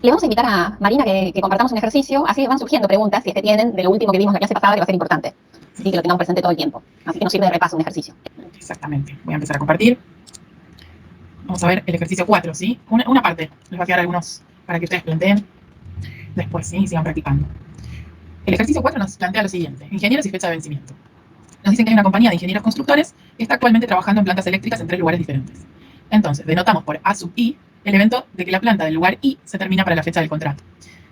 Le vamos a invitar a Marina que compartamos un ejercicio, así van surgiendo preguntas, si es que tienen, de lo último que vimos en la clase pasada, que va a ser importante. Así que lo tengamos presente todo el tiempo. Así que nos sirve de repaso un ejercicio. Exactamente. Voy a empezar a compartir. Vamos a ver el ejercicio 4, ¿sí? Una parte. Les va a quedar algunos para que ustedes planteen después, ¿sí? Y sigan practicando. El ejercicio 4 nos plantea lo siguiente. Ingenieros y fecha de vencimiento. Nos dicen que hay una compañía de ingenieros constructores que está actualmente trabajando en plantas eléctricas en 3 lugares diferentes. Entonces, denotamos por A sub I el evento de que la planta del lugar I se termina para la fecha del contrato.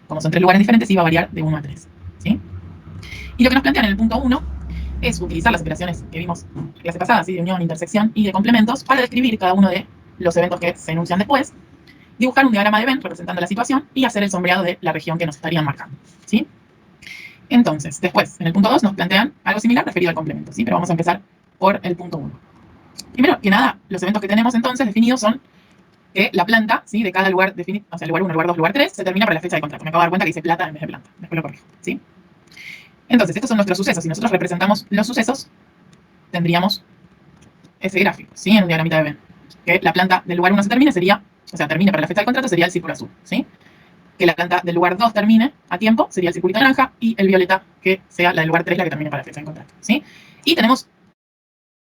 Como son 3 lugares diferentes, I va a variar de 1 a 3. ¿Sí? Y lo que nos plantean en el punto 1 es utilizar las operaciones que vimos en la clase pasada, ¿sí? De unión, intersección y de complementos, para describir cada uno de los eventos que se enuncian después, dibujar un diagrama de Venn representando la situación y hacer el sombreado de la región que nos estarían marcando. ¿Sí? Entonces, después, en el punto 2 nos plantean algo similar referido al complemento, ¿sí? Pero vamos a empezar por el punto 1. Primero que nada, los eventos que tenemos entonces definidos son que la planta, ¿sí? De cada lugar definido, o sea, el lugar 1, lugar 2, lugar 3, se termina para la fecha de contrato. Me acabo de dar cuenta que dice plata en vez de planta. Después lo corrijo, ¿sí? Entonces, estos son nuestros sucesos. Si nosotros representamos los sucesos, tendríamos ese gráfico, ¿sí? En un diagramita de Venn. Que la planta del lugar 1 se termine sería, o sea, termine para la fecha del contrato, sería el círculo azul, ¿sí? Que la planta del lugar 2 termine a tiempo, sería el circulito naranja, y el violeta, que sea la del lugar 3, la que termine para la fecha del contrato, ¿sí? Y tenemos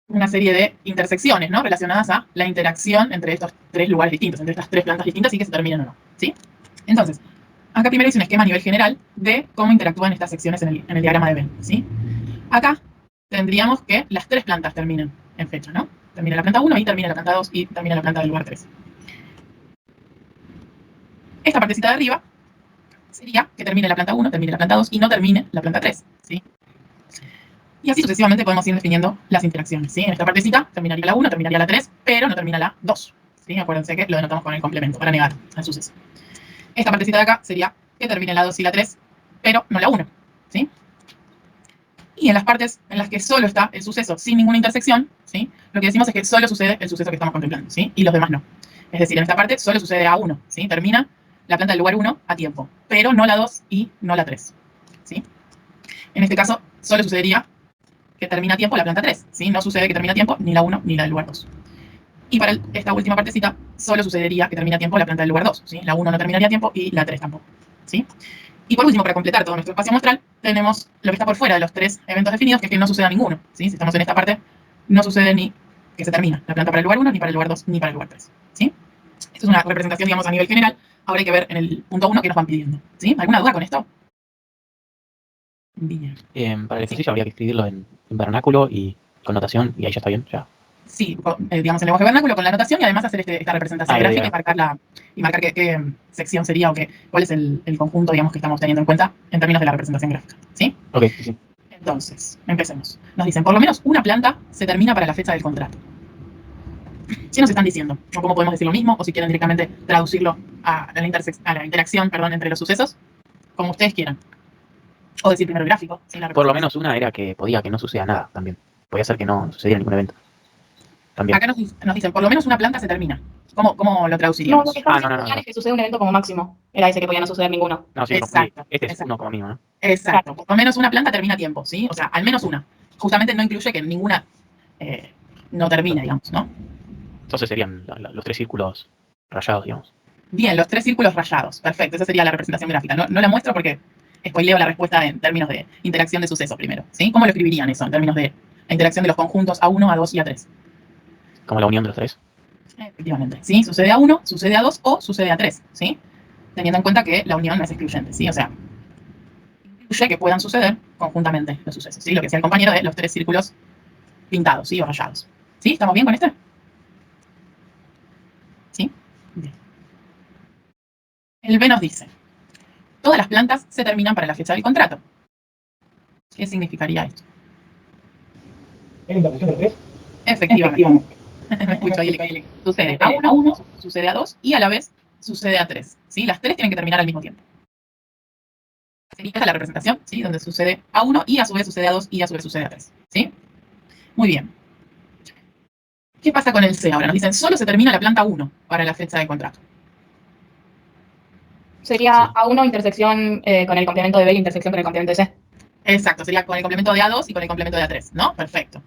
una serie de intersecciones, ¿no? Relacionadas a la interacción entre estos 3 lugares distintos, entre estas 3 plantas distintas, y que se terminen o no, ¿sí? Entonces, acá primero hice un esquema a nivel general de cómo interactúan estas secciones en el diagrama de Venn, ¿sí? Acá tendríamos que las 3 plantas terminen en fecha, ¿no? Termina la planta 1 y termina la planta 2 y termina la planta del lugar 3. Esta partecita de arriba sería que termine la planta 1, termine la planta 2 y no termine la planta 3, ¿sí? Y así sucesivamente podemos ir definiendo las interacciones, ¿sí? En esta partecita terminaría la 1, terminaría la 3, pero no termina la 2, ¿sí? Acuérdense que lo denotamos con el complemento para negar al suceso. Esta partecita de acá sería que termine la 2 y la 3, pero no la 1, ¿sí? Y en las partes en las que solo está el suceso sin ninguna intersección, ¿sí? Lo que decimos es que solo sucede el suceso que estamos contemplando, ¿sí? Y los demás no. Es decir, en esta parte solo sucede A1, ¿sí? Termina la planta del lugar 1 a tiempo, pero no la 2 y no la 3, ¿sí? En este caso, solo sucedería que termina a tiempo la planta 3, ¿sí? No sucede que termina a tiempo ni la 1 ni la del lugar 2. Y para esta última partecita, solo sucedería que termina a tiempo la planta del lugar 2, ¿sí? La 1 no terminaría a tiempo y la 3 tampoco, ¿sí? Y por último, para completar todo nuestro espacio muestral, tenemos lo que está por fuera de los 3 eventos definidos, que es que no suceda ninguno, ¿sí? Si estamos en esta parte, no sucede ni que se termina la planta para el lugar 1, ni para el lugar 2, ni para el lugar 3, ¿sí? Esto es una representación, digamos, a nivel general. Ahora hay que ver en el punto 1 qué nos van pidiendo, ¿sí? ¿Alguna duda con esto? Bien. Para el ejercicio habría que escribirlo en vernáculo y con notación, y ahí ya está bien, ya. Sí, digamos, en lenguaje vernáculo con la anotación y además hacer esta representación gráfica y marcar qué sección sería o cuál es el conjunto, digamos, que estamos teniendo en cuenta en términos de la representación gráfica, ¿sí? Ok, sí. Entonces, empecemos. Nos dicen, por lo menos una planta se termina para la fecha del contrato. ¿Qué nos están diciendo? O cómo podemos decir lo mismo, o si quieren directamente traducirlo a la interacción, entre los sucesos, como ustedes quieran. O decir primero el gráfico. Por lo menos una era que podía que no suceda nada también. Podía ser que no sucediera ningún evento. También. Acá nos dicen, por lo menos una planta se termina. ¿Cómo lo traduciríamos? No, lo que estamos diciendo es que sucede un evento como máximo. Era ese que podía no suceder ninguno. No, sí, exacto. Este es uno como mínimo, ¿no? Exacto. Por lo menos una planta termina a tiempo, ¿sí? O sea, al menos una. Justamente no incluye que ninguna no termine, digamos, ¿no? Entonces serían los 3 círculos rayados, digamos. Bien, los 3 círculos rayados. Perfecto, esa sería la representación gráfica. No la muestro porque spoileo la respuesta en términos de interacción de sucesos primero, ¿sí? ¿Cómo lo escribirían eso en términos de la interacción de los conjuntos A1, A2 y A3? Como la unión de los 3. Efectivamente, ¿sí? Sucede A1, sucede A2 o sucede A3, ¿sí? Teniendo en cuenta que la unión no es excluyente, ¿sí? O sea, incluye que puedan suceder conjuntamente los sucesos, ¿sí? Lo que decía el compañero de los 3 círculos pintados, ¿sí? O rayados. ¿Sí? ¿Estamos bien con este? ¿Sí? Bien. El B nos dice, todas las plantas se terminan para la fecha del contrato. ¿Qué significaría esto? ¿Es la interacción de 3? Efectivamente. Me escucho ahí. Sucede A1, sucede A2 y a la vez sucede A3, ¿sí? Las 3 tienen que terminar al mismo tiempo. Esta es la representación, ¿sí? Donde sucede A1 y a su vez sucede A2 y a su vez sucede A3, ¿sí? Muy bien. ¿Qué pasa con el C ahora? Nos dicen, solo se termina la planta 1 para la fecha de contrato. Sería A1 intersección con el complemento de B y intersección con el complemento de C. Exacto, sería con el complemento de A2 y con el complemento de A3, ¿no? Perfecto.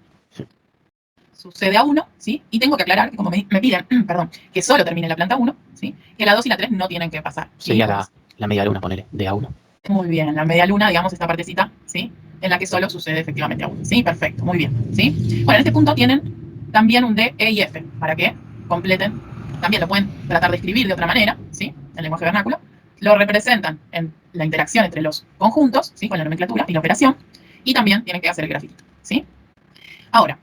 sucede a 1, ¿sí? Y tengo que aclarar que como me piden, perdón, que solo termine la planta 1, ¿sí? Que la 2 y la 3 no tienen que pasar. ¿Sí? Sería la media luna, ponele, de A1. Muy bien, la media luna, digamos, esta partecita, ¿sí? En la que solo sucede efectivamente a 1, ¿sí? Perfecto, muy bien, ¿sí? Bueno, en este punto tienen también un D, E y F, para que completen. También lo pueden tratar de escribir de otra manera, ¿sí? En lenguaje vernáculo. Lo representan en la interacción entre los conjuntos, ¿sí? Con la nomenclatura y la operación. Y también tienen que hacer el grafiquito, ¿sí? Ahora,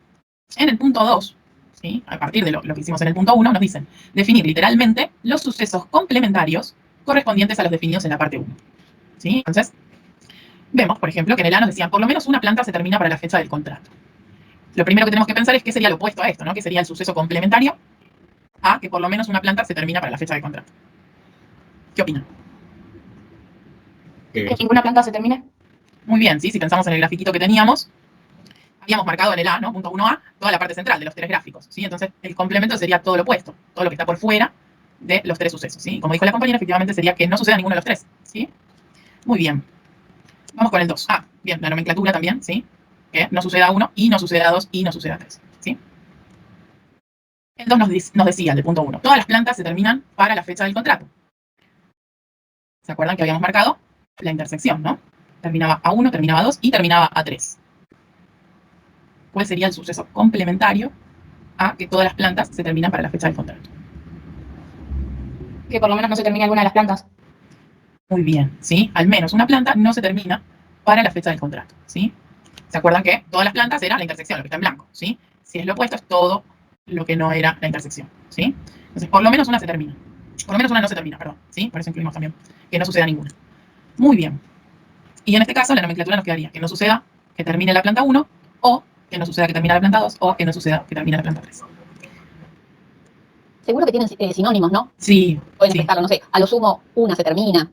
en el punto 2, ¿sí? A partir de lo que hicimos en el punto 1, nos dicen definir literalmente los sucesos complementarios correspondientes a los definidos en la parte 1. ¿Sí? Entonces, vemos, por ejemplo, que en el A nos decían, por lo menos una planta se termina para la fecha del contrato. Lo primero que tenemos que pensar es qué sería lo opuesto a esto, ¿no? ¿Qué sería el suceso complementario a que por lo menos una planta se termina para la fecha del contrato? ¿Qué opinan? Que ninguna planta se termine. Muy bien, ¿sí? Si pensamos en el grafiquito que teníamos, habíamos marcado en el A, ¿no? Punto 1A, toda la parte central de los 3 gráficos, ¿sí? Entonces, el complemento sería todo lo opuesto, todo lo que está por fuera de los 3 sucesos, ¿sí? Como dijo la compañera, efectivamente sería que no suceda ninguno de los 3, ¿sí? Muy bien. Vamos con el 2. Ah, bien, la nomenclatura también, ¿sí? Que no suceda a 1 y no suceda a 2 y no suceda a 3, ¿sí? El 2 nos decía, del punto 1, todas las plantas se terminan para la fecha del contrato. ¿Se acuerdan que habíamos marcado la intersección, no? Terminaba a 1, terminaba a 2 y terminaba a 3. ¿Cuál sería el suceso complementario a que todas las plantas se terminan para la fecha del contrato? Que por lo menos no se termine alguna de las plantas. Muy bien, ¿sí? Al menos una planta no se termina para la fecha del contrato, ¿sí? ¿Se acuerdan que todas las plantas eran la intersección, lo que está en blanco, ¿sí? Si es lo opuesto, es todo lo que no era la intersección, ¿sí? Entonces, por lo menos una se termina. Por lo menos una no se termina, perdón, ¿sí? Por eso incluimos también que no suceda ninguna. Muy bien. Y en este caso, la nomenclatura nos quedaría que no suceda que termine la planta 1, o que no suceda que termine la planta 2, o que no suceda que termine la planta 3. Seguro que tienen sinónimos, ¿no? Sí, Pueden sí, expresarlo, no sé, a lo sumo una se termina.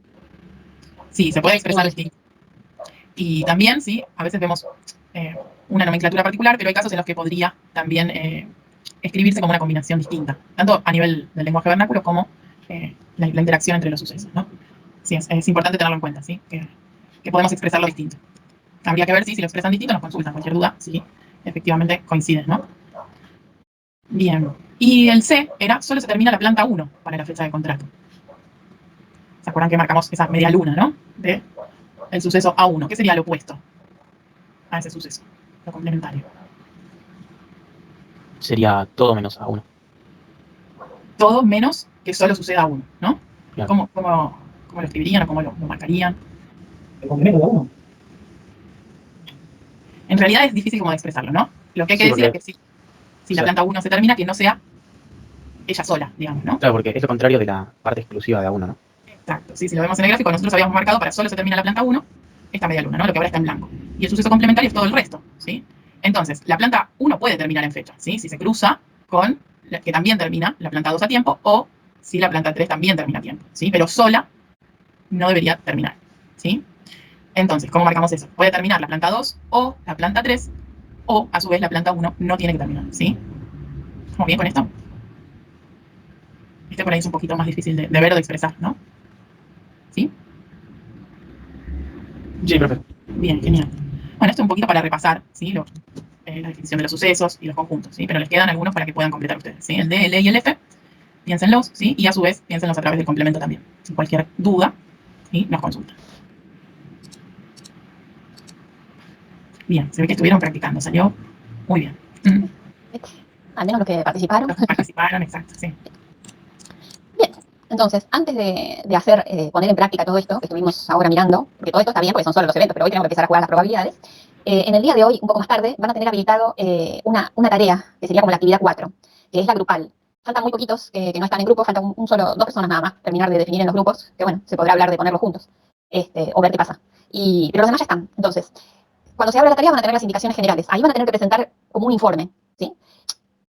sí, se puede expresar distinto. Y también, sí, a veces vemos una nomenclatura particular, pero hay casos en los que podría también escribirse como una combinación distinta, tanto a nivel del lenguaje vernáculo como la interacción entre los sucesos, ¿no? Sí, es importante tenerlo en cuenta, ¿sí? Que podemos expresarlo distinto. Habría que ver si lo expresan distinto, nos consultan cualquier duda, si efectivamente coinciden, ¿no? Bien. Y el C era, solo se termina la planta 1 para la fecha de contrato. ¿Se acuerdan que marcamos esa media luna, ¿no? De el suceso A1. ¿Qué sería lo opuesto a ese suceso? Lo complementario. Sería todo menos A1. Todo menos que solo suceda A1, ¿no? Claro. ¿Cómo lo escribirían o cómo lo marcarían? El complemento de A uno. En realidad es difícil como de expresarlo, ¿no? Lo que hay que Sí, decir es porque- que si la planta 1 se termina, que no sea ella sola, digamos, ¿no? Claro, porque es lo contrario de la parte exclusiva de A1, ¿no? Exacto, sí, si lo vemos en el gráfico, nosotros habíamos marcado para solo se termina la planta 1, esta media luna, ¿no? Lo que ahora está en blanco. Y el suceso complementario es todo el resto, ¿sí? Entonces, la planta 1 puede terminar en fecha, ¿sí? Si se cruza con la que también termina la planta 2 a tiempo, o si la planta 3 también termina a tiempo, ¿sí? Pero sola no debería terminar, ¿sí? Entonces, ¿cómo marcamos eso? Puede terminar la planta 2 o la planta 3, o a su vez la planta 1 no tiene que terminar, ¿sí? ¿Estamos bien con esto? Este por ahí es un poquito más difícil de ver o de expresar, ¿no? ¿Sí? Sí, perfecto. Bien, genial. Bueno, esto un poquito para repasar, ¿sí? La definición de los sucesos y los conjuntos, ¿sí? Pero les quedan algunos para que puedan completar ustedes, ¿sí? El D, el E y el F, piénsenlos, ¿sí? Y a su vez, piénsenlos a través del complemento también. Si cualquier duda, ¿sí? Nos consultan. Bien, se ve que estuvieron practicando, salió muy bien. Al menos los que participaron. Los que participaron, exacto, sí. Bien, entonces, antes de hacer, poner en práctica todo esto que estuvimos ahora mirando, porque todo esto está bien porque son solo los eventos, pero hoy tenemos que empezar a jugar las probabilidades, en el día de hoy, un poco más tarde, van a tener habilitado una tarea que sería como la actividad 4, que es la grupal. Faltan muy poquitos que no están en grupo, faltan dos personas nada más, terminar de definir en los grupos, que bueno, se podrá hablar de ponerlos juntos, o ver qué pasa. Pero los demás ya están. Entonces, cuando se abra la tarea van a tener las indicaciones generales. Ahí van a tener que presentar como un informe, ¿sí?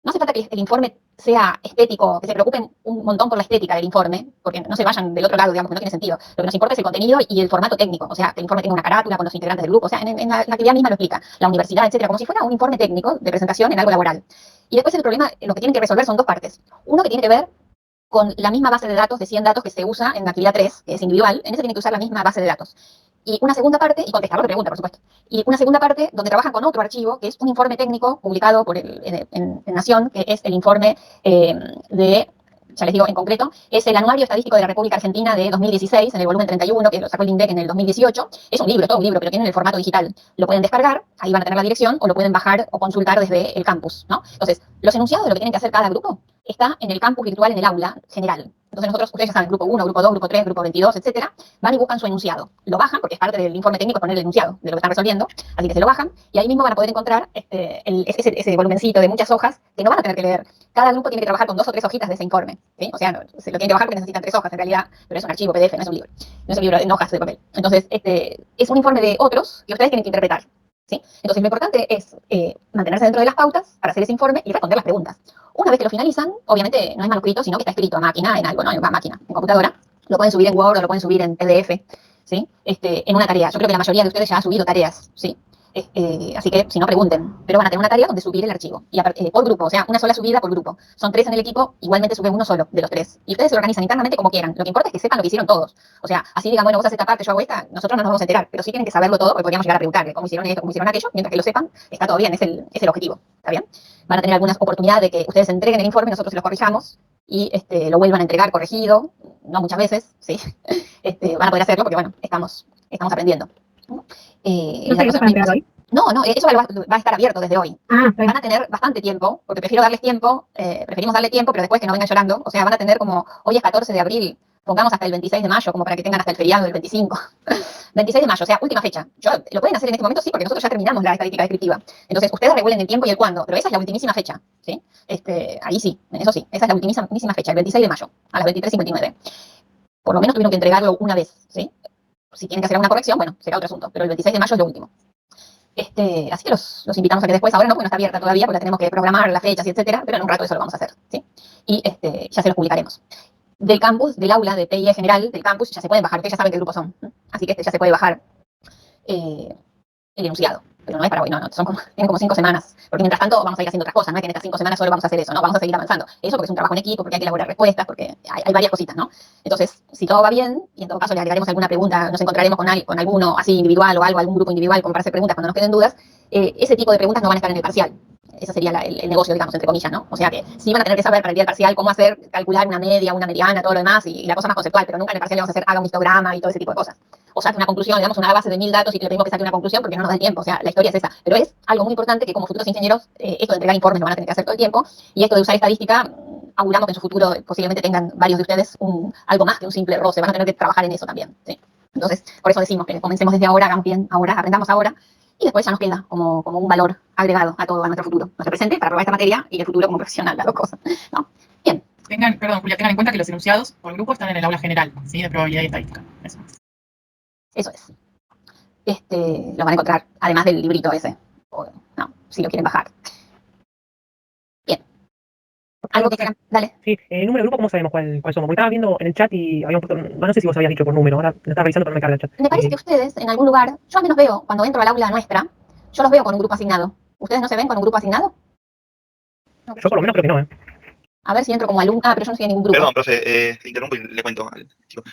No hace falta que el informe sea estético, que se preocupen un montón por la estética del informe, porque no se vayan del otro lado, digamos, que no tiene sentido. Lo que nos importa es el contenido y el formato técnico, o sea, que el informe tenga una carátula con los integrantes del grupo, o sea, en la actividad misma lo explica, la universidad, etcétera, como si fuera un informe técnico de presentación en algo laboral. Y después el problema, lo que tienen que resolver son dos partes. Uno que tiene que ver con la misma base de datos de 100 datos que se usa en la actividad 3, que es individual, en ese tiene que usar la misma base de datos. Y una segunda parte, y contestar lo que pregunta, por supuesto. Y una segunda parte donde trabajan con otro archivo, que es un informe técnico publicado por en Nación, que es el informe de, ya les digo en concreto, es el Anuario Estadístico de la República Argentina de 2016, en el volumen 31, que lo sacó el INDEC en el 2018. Es un libro, todo un libro, pero tiene el formato digital. Lo pueden descargar, ahí van a tener la dirección, o lo pueden bajar o consultar desde el campus, ¿no? Entonces, los enunciados de lo que tienen que hacer cada grupo está en el campus virtual en el aula general. Entonces nosotros, ustedes ya saben, grupo 1, grupo 2, grupo 3, grupo 22, etcétera, van y buscan su enunciado. Lo bajan, porque es parte del informe técnico poner el enunciado de lo que están resolviendo, así que se lo bajan, y ahí mismo van a poder encontrar ese volumencito de muchas hojas que no van a tener que leer. Cada grupo tiene que trabajar con 2 o 3 hojitas de ese informe, ¿sí? O sea, se lo tienen que bajar porque necesitan 3 hojas en realidad, pero es un archivo PDF, no es un libro. No es un libro en hojas de papel. Entonces, es un informe de otros que ustedes tienen que interpretar, ¿sí? Entonces, lo importante es mantenerse dentro de las pautas para hacer ese informe y responder las preguntas. Una vez que lo finalizan, obviamente no es manuscrito, sino que está escrito a máquina, en algo, ¿no? En máquina, en computadora. Lo pueden subir en Word o lo pueden subir en PDF, ¿sí? En una tarea. Yo creo que la mayoría de ustedes ya ha subido tareas, ¿sí? Así que, si no, pregunten. Pero van a tener una tarea donde subir el archivo. Y por grupo, o sea, una sola subida por grupo. Son 3 en el equipo, igualmente suben uno solo de los 3. Y ustedes se organizan internamente como quieran. Lo que importa es que sepan lo que hicieron todos. O sea, así digan, bueno, vos haces esta parte, yo hago esta, nosotros no nos vamos a enterar. Pero sí tienen que saberlo todo, porque podríamos llegar a preguntarle cómo hicieron esto, cómo hicieron aquello. Mientras que lo sepan, está todo bien, es el objetivo. ¿Está bien? Van a tener algunas oportunidades de que ustedes entreguen el informe, nosotros se los corrijamos y lo vuelvan a entregar corregido, no muchas veces, ¿sí? Van a poder hacerlo porque, bueno, estamos aprendiendo. ¿No está eso para entregar hoy? No, eso va a estar abierto desde hoy. Ah, está bien. Van a tener bastante tiempo, porque prefiero darles tiempo, preferimos darle tiempo, pero después que no vengan llorando. O sea, van a tener como, hoy es 14 de abril, pongamos hasta el 26 de mayo, como para que tengan hasta el feriado del 25. 26 de mayo, o sea, última fecha. Lo pueden hacer en este momento, sí, porque nosotros ya terminamos la estadística descriptiva. Entonces, ustedes regulen el tiempo y el cuándo, pero esa es la ultimísima fecha, ¿sí? Ahí sí, en eso sí, esa es la ultimísima fecha, el 26 de mayo, a las 23:59. Por lo menos tuvieron que entregarlo una vez, ¿sí? Si tienen que hacer alguna corrección, bueno, será otro asunto, pero el 26 de mayo es lo último. Así que los invitamos a que después, ahora no, porque no está abierta todavía, porque la tenemos que programar las fechas y etcétera, pero en un rato eso lo vamos a hacer, ¿sí? Y ya se los publicaremos. Del campus, del aula de PIE general, del campus, ya se pueden bajar, ustedes ya saben qué grupos son, así que ya se puede bajar el enunciado. Pero no es para hoy, no, tienen como 5 semanas, porque mientras tanto vamos a ir haciendo otras cosas, no es que en estas 5 semanas solo vamos a hacer eso, no, vamos a seguir avanzando. Eso porque es un trabajo en equipo, porque hay que elaborar respuestas, porque hay varias cositas, ¿no? Entonces, si todo va bien, y en todo caso le agregaremos alguna pregunta, nos encontraremos con alguno así individual o algún grupo individual como para hacer preguntas cuando nos queden dudas, ese tipo de preguntas no van a estar en el parcial. Ese sería el negocio, digamos, entre comillas, ¿no? O sea que sí van a tener que saber para el día del parcial cómo hacer, calcular una media, una mediana, todo lo demás, y la cosa más conceptual, pero nunca en el parcial le vamos a hacer, haga un histograma y todo ese tipo de cosas. O saque una conclusión, le damos una base de 1000 datos y le pedimos que saque una conclusión porque no nos da el tiempo. O sea, la historia es esa. Pero es algo muy importante que como futuros ingenieros, esto de entregar informes lo van a tener que hacer todo el tiempo, y esto de usar estadística, auguramos que en su futuro posiblemente tengan varios de ustedes algo más que un simple roce, van a tener que trabajar en eso también, ¿sí? Entonces, por eso decimos que comencemos desde ahora, hagamos bien ahora, aprendamos ahora, y después ya nos queda como un valor agregado a todo a nuestro futuro, nuestro presente para probar esta materia y el futuro como profesional, las dos cosas, ¿no? Bien. Perdón, Julia, tengan en cuenta que los enunciados por grupo están en el aula general, ¿sí? De probabilidad y estadística. Eso es. Lo van a encontrar, además del librito ese. O, no, si lo quieren bajar. Bien. ¿Algo que quieran? Dale. Sí, el número de grupo, ¿cómo sabemos cuál somos? Porque estaba viendo en el chat y habíamos puesto, no sé si vos habías dicho por número, ahora lo estaba revisando pero no me carga el chat. Me parece que ustedes, en algún lugar, yo al menos veo, cuando entro al aula nuestra, yo los veo con un grupo asignado. ¿Ustedes no se ven con un grupo asignado? Yo por lo menos creo que no, ¿eh? A ver si entro como alumno. Ah, pero yo no soy en ningún grupo. Perdón, profe, te interrumpo y le cuento al chico.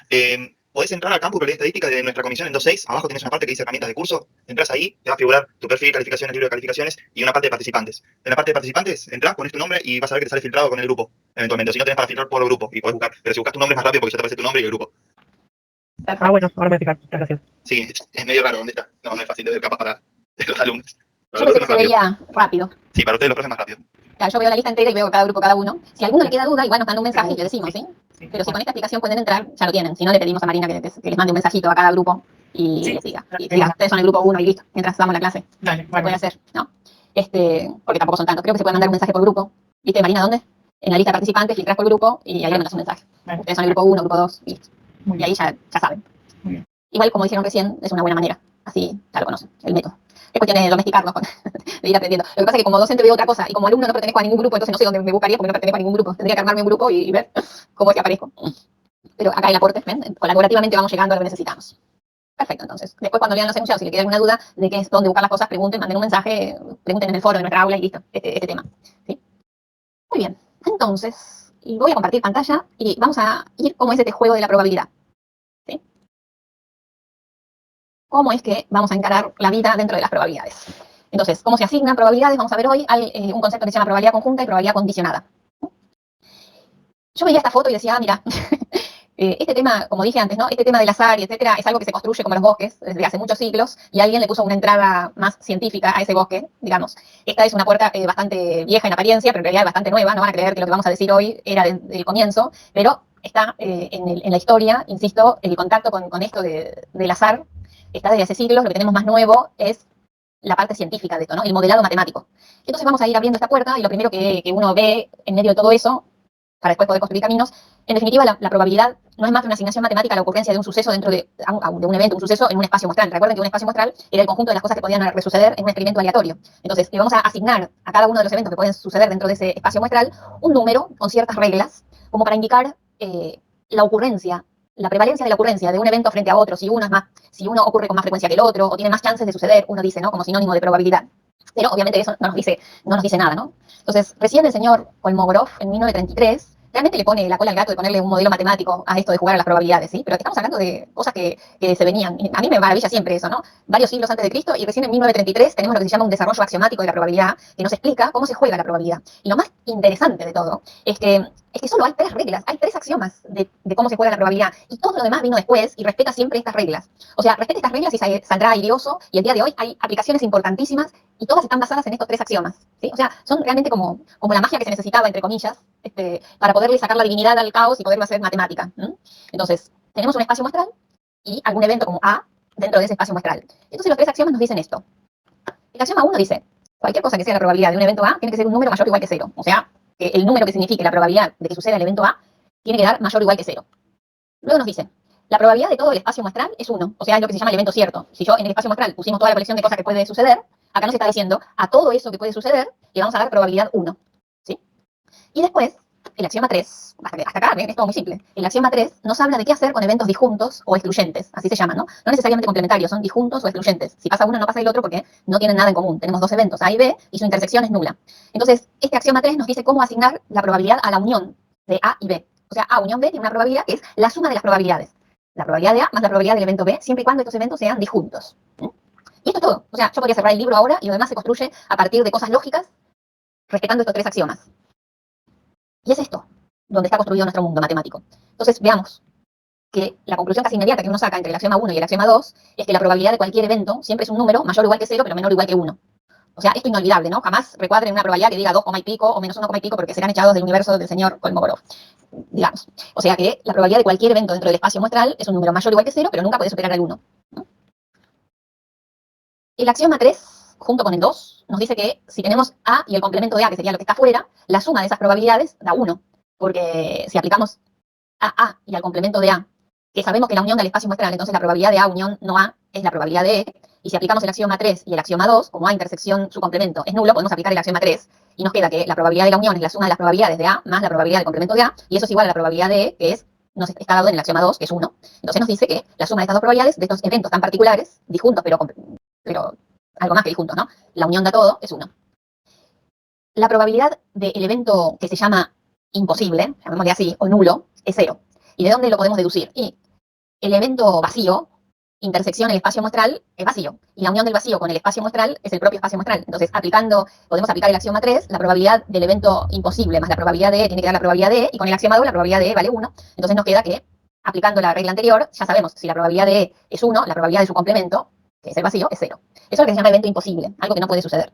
Podés entrar al campus de estadística de nuestra comisión en 2.6. Abajo tienes una parte que dice herramientas de curso. Entras ahí, te va a figurar tu perfil, calificaciones, libro de calificaciones y una parte de participantes. En la parte de participantes, entras, pones tu nombre y vas a ver que te sale filtrado con el grupo. Eventualmente, si no tenés para filtrar por grupo y podés buscar. Pero si buscas tu nombre es más rápido porque ya te aparece tu nombre y el grupo. Ah, bueno, ahora me voy a fijar. Muchas gracias. Sí, es medio raro dónde está. No es fácil de ver capaz para los alumnos. Yo pensé que se veía rápido. Sí, para ustedes los profes es más rápido. Claro, yo veo la lista entera y veo cada grupo, cada uno. Si a alguno le queda duda, igual nos manda un mensaje y le decimos, ¿sí? Pero si con esta explicación pueden entrar, ya lo tienen. Si no, le pedimos a Marina que les mande un mensajito a cada grupo y les diga. Y diga, ustedes son el grupo 1 y listo, mientras damos la clase. Dale, Se puede hacer, ¿no? Porque tampoco son tantos. Creo que se puede mandar un mensaje por grupo. ¿Viste, Marina, dónde? En la lista de participantes, filtrás por grupo y ahí le mandas un mensaje. Vale. Ustedes son el grupo 1, grupo 2 y listo. Muy Y bien. ahí ya saben. Muy bien. Igual, como dijeron recién, es una buena manera. Así ya lo conocen, el método. Es cuestión de domesticarlo, de ir aprendiendo. Lo que pasa es que como docente veo otra cosa y como alumno no pertenezco a ningún grupo, entonces no sé dónde me buscaría porque no pertenezco a ningún grupo. Tendría que armarme un grupo y ver cómo es que aparezco. Pero acá hay el aporte, ¿ven? Colaborativamente vamos llegando a lo que necesitamos. Perfecto, entonces. Después cuando lean los enunciados, si le queda alguna duda de qué es dónde buscar las cosas, pregunten, manden un mensaje, pregunten en el foro de nuestra aula y listo, este tema. ¿Sí? Muy bien, entonces, y voy a compartir pantalla y vamos a ir cómo es este juego de la probabilidad. ¿Sí? cómo es que vamos a encarar la vida dentro de las probabilidades. Entonces, ¿cómo se asignan probabilidades? Vamos a ver hoy un concepto que se llama probabilidad conjunta y probabilidad condicionada. Yo veía esta foto y decía, mira, este tema, como dije antes, ¿no? Este tema del azar y etcétera, es algo que se construye como los bosques desde hace muchos siglos y alguien le puso una entrada más científica a ese bosque, digamos. Esta es una puerta bastante vieja en apariencia, pero en realidad bastante nueva. No van a creer que lo que vamos a decir hoy era del comienzo, pero está en la historia, insisto, el contacto con esto del azar está desde hace siglos. Lo que tenemos más nuevo es la parte científica de esto, ¿no? El modelado matemático. Entonces vamos a ir abriendo esta puerta y lo primero que uno ve en medio de todo eso, para después poder construir caminos, en definitiva la probabilidad no es más que una asignación matemática a la ocurrencia de un suceso dentro de un evento, un suceso en un espacio muestral. Recuerden que un espacio muestral era el conjunto de las cosas que podían resuceder en un experimento aleatorio. Entonces, le vamos a asignar a cada uno de los eventos que pueden suceder dentro de ese espacio muestral un número con ciertas reglas, como para indicar la ocurrencia, la prevalencia de la ocurrencia de un evento frente a otro, si uno ocurre con más frecuencia que el otro, o tiene más chances de suceder, uno dice, ¿no? Como sinónimo de probabilidad. Pero obviamente eso no nos dice nada, ¿no? Entonces, recién el señor Kolmogorov, en 1933, realmente le pone la cola al gato de ponerle un modelo matemático a esto de jugar a las probabilidades, ¿sí? Pero estamos hablando de cosas que se venían. A mí me maravilla siempre eso, ¿no? Varios siglos antes de Cristo y recién en 1933 tenemos lo que se llama un desarrollo axiomático de la probabilidad que nos explica cómo se juega la probabilidad. Y lo más interesante de todo es que solo hay 3 reglas, hay 3 axiomas de cómo se juega la probabilidad. Y todo lo demás vino después y respeta siempre estas reglas. O sea, respeta estas reglas y saldrá airioso. Y el día de hoy hay aplicaciones importantísimas y todas están basadas en estos 3 axiomas, ¿sí? O sea, son realmente como la magia que se necesitaba, entre comillas, para poderle sacar la divinidad al caos y poderlo hacer matemática. Entonces, tenemos un espacio muestral y algún evento como A dentro de ese espacio muestral. Entonces, los 3 axiomas nos dicen esto. El axioma 1 dice, cualquier cosa que sea la probabilidad de un evento A tiene que ser un número mayor o igual que 0. O sea, que el número que signifique la probabilidad de que suceda el evento A tiene que dar mayor o igual que 0. Luego nos dice, la probabilidad de todo el espacio muestral es 1. O sea, es lo que se llama el evento cierto. Si yo en el espacio muestral pusimos toda la colección de cosas que puede suceder, acá nos está diciendo, a todo eso que puede suceder, le vamos a dar probabilidad 1. ¿Sí? Y después, el axioma 3, hasta acá, ¿ven? Es todo muy simple. El axioma 3 nos habla de qué hacer con eventos disjuntos o excluyentes, así se llaman, ¿no? No necesariamente complementarios, son disjuntos o excluyentes. Si pasa uno, no pasa el otro porque no tienen nada en común. Tenemos 2 eventos, A y B, y su intersección es nula. Entonces, este axioma 3 nos dice cómo asignar la probabilidad a la unión de A y B. O sea, A unión B tiene una probabilidad que es la suma de las probabilidades. La probabilidad de A más la probabilidad del evento B, siempre y cuando estos eventos sean disjuntos. Y esto es todo. O sea, yo podría cerrar el libro ahora y lo demás se construye a partir de cosas lógicas, respetando estos 3 axiomas. Y es esto, donde está construido nuestro mundo matemático. Entonces, veamos que la conclusión casi inmediata que uno saca entre el axioma 1 y el axioma 2 es que la probabilidad de cualquier evento siempre es un número mayor o igual que 0, pero menor o igual que 1. O sea, esto es inolvidable, ¿no? Jamás recuadren una probabilidad que diga 2, y pico o menos 1, y pico porque serán echados del universo del señor Kolmogorov, digamos. O sea que la probabilidad de cualquier evento dentro del espacio muestral es un número mayor o igual que 0, pero nunca puede superar el 1, ¿no? El axioma 3, junto con el 2, nos dice que si tenemos A y el complemento de A, que sería lo que está afuera, la suma de esas probabilidades da 1. Porque si aplicamos a A y al complemento de A, que sabemos que la unión del espacio muestral, entonces la probabilidad de A unión no A es la probabilidad de E, y si aplicamos el axioma 3 y el axioma 2, como A intersección su complemento es nulo, podemos aplicar el axioma 3, y nos queda que la probabilidad de la unión es la suma de las probabilidades de A más la probabilidad del complemento de A, y eso es igual a la probabilidad de E, que nos está dado en el axioma 2, que es 1. Entonces nos dice que la suma de estas 2 probabilidades, de estos eventos tan particulares, disjuntos, pero algo más que disjuntos, ¿no? La unión de todo es 1. La probabilidad del evento que se llama imposible, llamémosle así, o nulo, es 0. ¿Y de dónde lo podemos deducir? Y el evento vacío, intersección el espacio muestral, es vacío. Y la unión del vacío con el espacio muestral es el propio espacio muestral. Entonces, podemos aplicar el axioma 3, la probabilidad del evento imposible más la probabilidad de E tiene que dar la probabilidad de E, y con el axioma 2 la probabilidad de E vale 1. Entonces nos queda que, aplicando la regla anterior, ya sabemos si la probabilidad de E es 1, la probabilidad de su complemento, que es el vacío, es 0. Eso es lo que se llama evento imposible, algo que no puede suceder.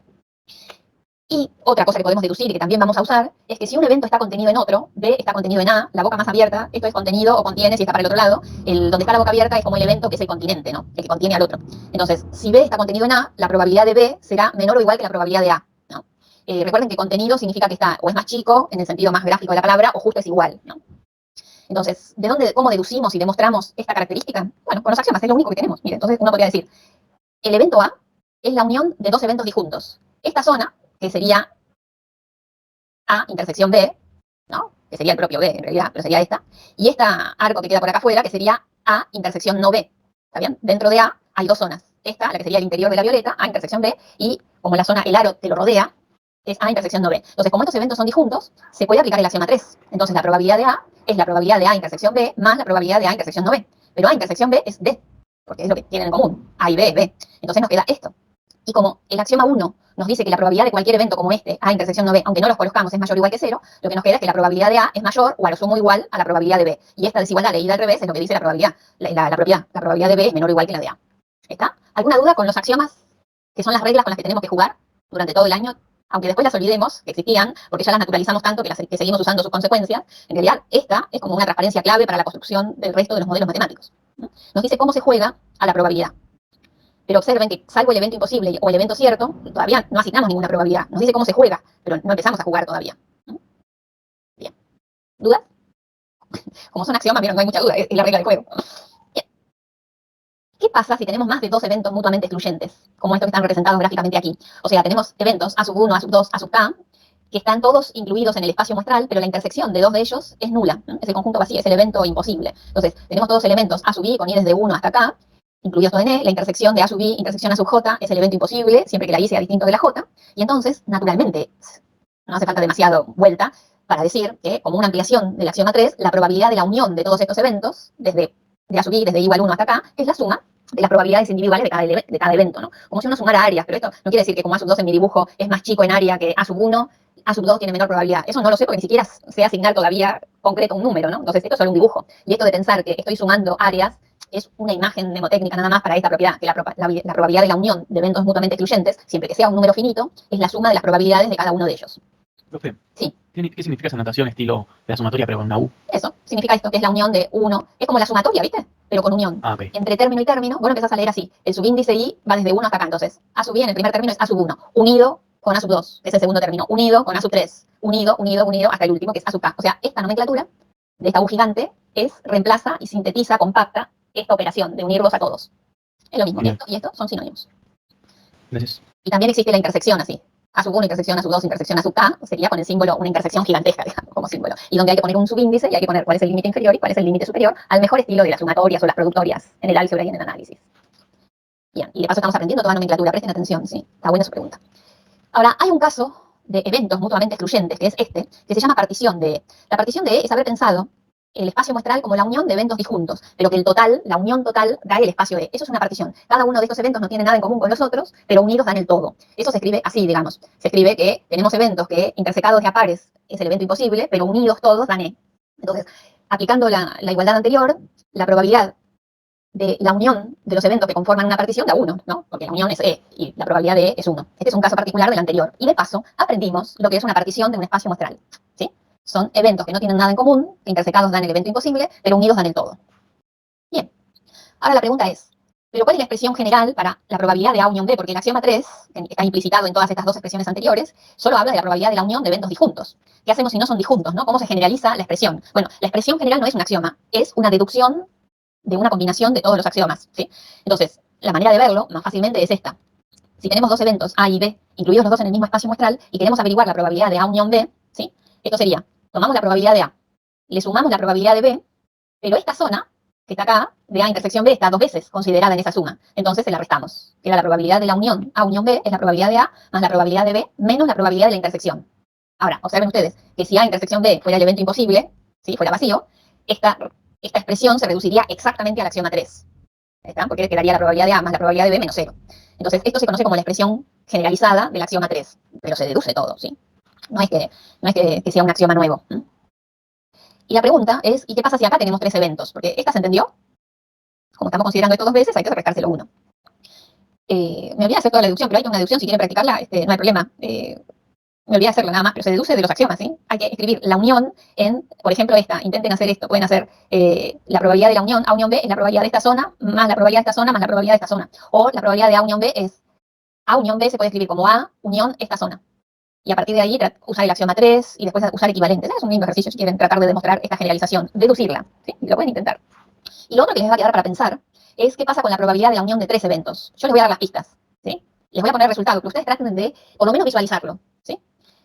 Y otra cosa que podemos deducir y que también vamos a usar es que si un evento está contenido en otro, B está contenido en A, la boca más abierta, esto es contenido o contiene si está para el otro lado, donde está la boca abierta es como el evento que es el continente, ¿no? El que contiene al otro. Entonces, si B está contenido en A, la probabilidad de B será menor o igual que la probabilidad de A, ¿no? Recuerden que contenido significa que está o es más chico, en el sentido más gráfico de la palabra, o justo es igual, ¿no? Entonces, ¿cómo deducimos y demostramos esta característica? Bueno, con los axiomas es lo único que tenemos. Mire, entonces uno podría decir, el evento A es la unión de 2 eventos disjuntos. Esta zona, que sería A intersección B, ¿no? Que sería el propio B en realidad, pero sería esta. Y este arco que queda por acá afuera, que sería A intersección no B. ¿Está bien? Dentro de A hay 2 zonas. Esta, la que sería el interior de la violeta, A intersección B, y como la zona, el aro te lo rodea, es A intersección no B. Entonces, como estos eventos son disjuntos, se puede aplicar el axioma 3. Entonces, la probabilidad de A es la probabilidad de A intersección B más la probabilidad de A intersección no B. Pero A intersección B es D. porque es lo que tienen en común, A y B, B. Entonces nos queda esto. Y como el axioma 1 nos dice que la probabilidad de cualquier evento como este, A intersección no B, aunque no los conozcamos, es mayor o igual que 0, lo que nos queda es que la probabilidad de A es mayor o a lo sumo igual a la probabilidad de B. Y esta desigualdad leída al revés es lo que dice la probabilidad. La probabilidad de B es menor o igual que la de A. ¿Está? ¿Alguna duda con los axiomas, que son las reglas con las que tenemos que jugar durante todo el año? Aunque después las olvidemos, que existían, porque ya las naturalizamos tanto que seguimos usando sus consecuencias, en realidad esta es como una transparencia clave para la construcción del resto de los modelos matemáticos. Nos dice cómo se juega a la probabilidad. Pero observen que, salvo el evento imposible o el evento cierto, todavía no asignamos ninguna probabilidad. Nos dice cómo se juega, pero no empezamos a jugar todavía. Bien. ¿Dudas? Como son axiomas, vieron, no hay mucha duda, es la regla del juego. Bien. ¿Qué pasa si tenemos más de dos eventos mutuamente excluyentes, como estos que están representados gráficamente aquí? O sea, tenemos eventos A sub 1, A sub 2, A sub k, que están todos incluidos en el espacio muestral, pero la intersección de dos de ellos es nula. Es el conjunto vacío, es el evento imposible. Entonces, tenemos todos elementos A sub i con i desde 1 hasta k, incluidos todo en E, la intersección de A sub i, intersección A sub j, es el evento imposible, siempre que la i sea distinto de la j, y entonces, naturalmente, no hace falta demasiado vuelta para decir que, como una ampliación del axioma 3, la probabilidad de la unión de todos estos eventos, desde A sub i, desde i igual 1 hasta k, es la suma de las probabilidades individuales de cada evento, ¿no? Como si uno sumara áreas, pero esto no quiere decir que como A sub 2 en mi dibujo es más chico en área que A sub 1, A sub 2 tiene menor probabilidad. Eso no lo sé porque ni siquiera sé asignar todavía concreto un número, ¿no? Entonces, esto es solo un dibujo. Y esto de pensar que estoy sumando áreas es una imagen mnemotécnica nada más para esta propiedad, que la probabilidad de la unión de eventos mutuamente excluyentes, siempre que sea un número finito, es la suma de las probabilidades de cada uno de ellos. Profe, Sí. ¿qué significa esa notación estilo de la sumatoria pero con una U? Eso significa esto, que es la unión de uno. Es como la sumatoria, ¿viste? Pero con unión. Ah, ok. Entre término y término, vos empezás a leer así. El subíndice i va desde 1 hasta acá. Entonces, A sub i en el primer término es A sub 1, unido con A sub 2, que es el segundo término, unido con A sub 3, unido, hasta el último, que es A sub k. O sea, esta nomenclatura de esta U gigante reemplaza y sintetiza, compacta esta operación de unirlos a todos. Es lo mismo. Bien. Y esto son sinónimos. Gracias. Y también existe la intersección así. A sub 1, intersección A sub 2, intersección A sub k, sería con el símbolo, una intersección gigantesca, digamos, como símbolo. Y donde hay que poner un subíndice y hay que poner cuál es el límite inferior y cuál es el límite superior, al mejor estilo de las sumatorias o las productorias en el álgebra y en el análisis. Bien, y de paso estamos aprendiendo toda nomenclatura, presten atención, sí, está buena su pregunta. Ahora, hay un caso de eventos mutuamente excluyentes, que es este, que se llama partición de E. La partición de E es haber pensado el espacio muestral como la unión de eventos disjuntos, pero que el total, la unión total, da el espacio de. Eso es una partición. Cada uno de estos eventos no tiene nada en común con los otros, pero unidos dan el todo. Eso se escribe así, digamos. Se escribe que tenemos eventos que intersecados de a pares es el evento imposible, pero unidos todos dan E. Entonces, aplicando la igualdad anterior, la probabilidad de la unión de los eventos que conforman una partición da 1, ¿no? Porque la unión es E y la probabilidad de E es 1. Este es un caso particular del anterior. Y de paso, aprendimos lo que es una partición de un espacio muestral, ¿sí? Son eventos que no tienen nada en común, que intersecados dan el evento imposible, pero unidos dan el todo. Bien. Ahora la pregunta es, ¿pero cuál es la expresión general para la probabilidad de A unión B? Porque el axioma 3, que está implicitado en todas estas dos expresiones anteriores, solo habla de la probabilidad de la unión de eventos disjuntos. ¿Qué hacemos si no son disjuntos, no? ¿Cómo se generaliza la expresión? Bueno, la expresión general no es un axioma, es una deducción de una combinación de todos los axiomas, ¿sí? Entonces, la manera de verlo más fácilmente es esta. Si tenemos dos eventos A y B, incluidos los dos en el mismo espacio muestral, y queremos averiguar la probabilidad de A unión B, ¿sí? Esto sería, tomamos la probabilidad de A, le sumamos la probabilidad de B, pero esta zona, que está acá, de A intersección B, está dos veces considerada en esa suma. Entonces se la restamos. Queda la probabilidad de la unión A unión B, es la probabilidad de A, más la probabilidad de B, menos la probabilidad de la intersección. Ahora, observen ustedes, que si A intersección B fuera el evento imposible, ¿sí? Fuera vacío, esta expresión se reduciría exactamente al axioma 3. ¿Está? Porque quedaría la probabilidad de A más la probabilidad de B menos 0. Entonces, esto se conoce como la expresión generalizada del axioma 3, pero se deduce todo, ¿sí? No es que sea un axioma nuevo. Y la pregunta es, ¿y qué pasa si acá tenemos tres eventos? Porque esta se entendió. Como estamos considerando esto dos veces, hay que restárselo uno. Me olvidé de hacer toda la deducción, pero hay una deducción, si quieren practicarla, no hay problema. Me olvidé de hacerla nada más, pero se deduce de los axiomas, ¿sí? Hay que escribir la unión en, por ejemplo, esta. Intenten hacer esto. Pueden hacer la probabilidad de la unión A unión B es la probabilidad de esta zona, más la probabilidad de esta zona, más la probabilidad de esta zona. O la probabilidad de A unión B es A unión B se puede escribir como A unión esta zona. Y a partir de ahí usar el axioma 3 y después usar equivalentes. Es un lindo ejercicio si quieren tratar de demostrar esta generalización, deducirla, ¿sí? Lo pueden intentar. Y lo otro que les va a quedar para pensar es qué pasa con la probabilidad de la unión de tres eventos. Yo les voy a dar las pistas, ¿sí? Les voy a poner el resultado, pero ustedes traten de, por lo menos, visualizarlo, ¿sí?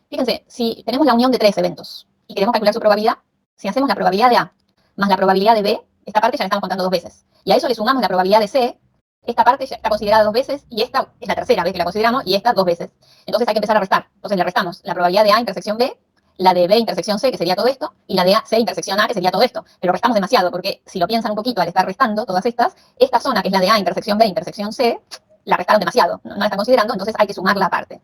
Fíjense, si tenemos la unión de tres eventos y queremos calcular su probabilidad, si hacemos la probabilidad de A más la probabilidad de B, esta parte ya la estamos contando dos veces. Y a eso le sumamos la probabilidad de C, esta parte ya está considerada dos veces y esta es la tercera vez que la consideramos y esta dos veces. Entonces hay que empezar a restar. Entonces le restamos la probabilidad de A intersección B, la de B intersección C, que sería todo esto, y la de C intersección A, que sería todo esto. Pero restamos demasiado, porque si lo piensan un poquito al estar restando todas estas, esta zona, que es la de A intersección B intersección C, la restaron demasiado, no la están considerando, entonces hay que sumarla aparte.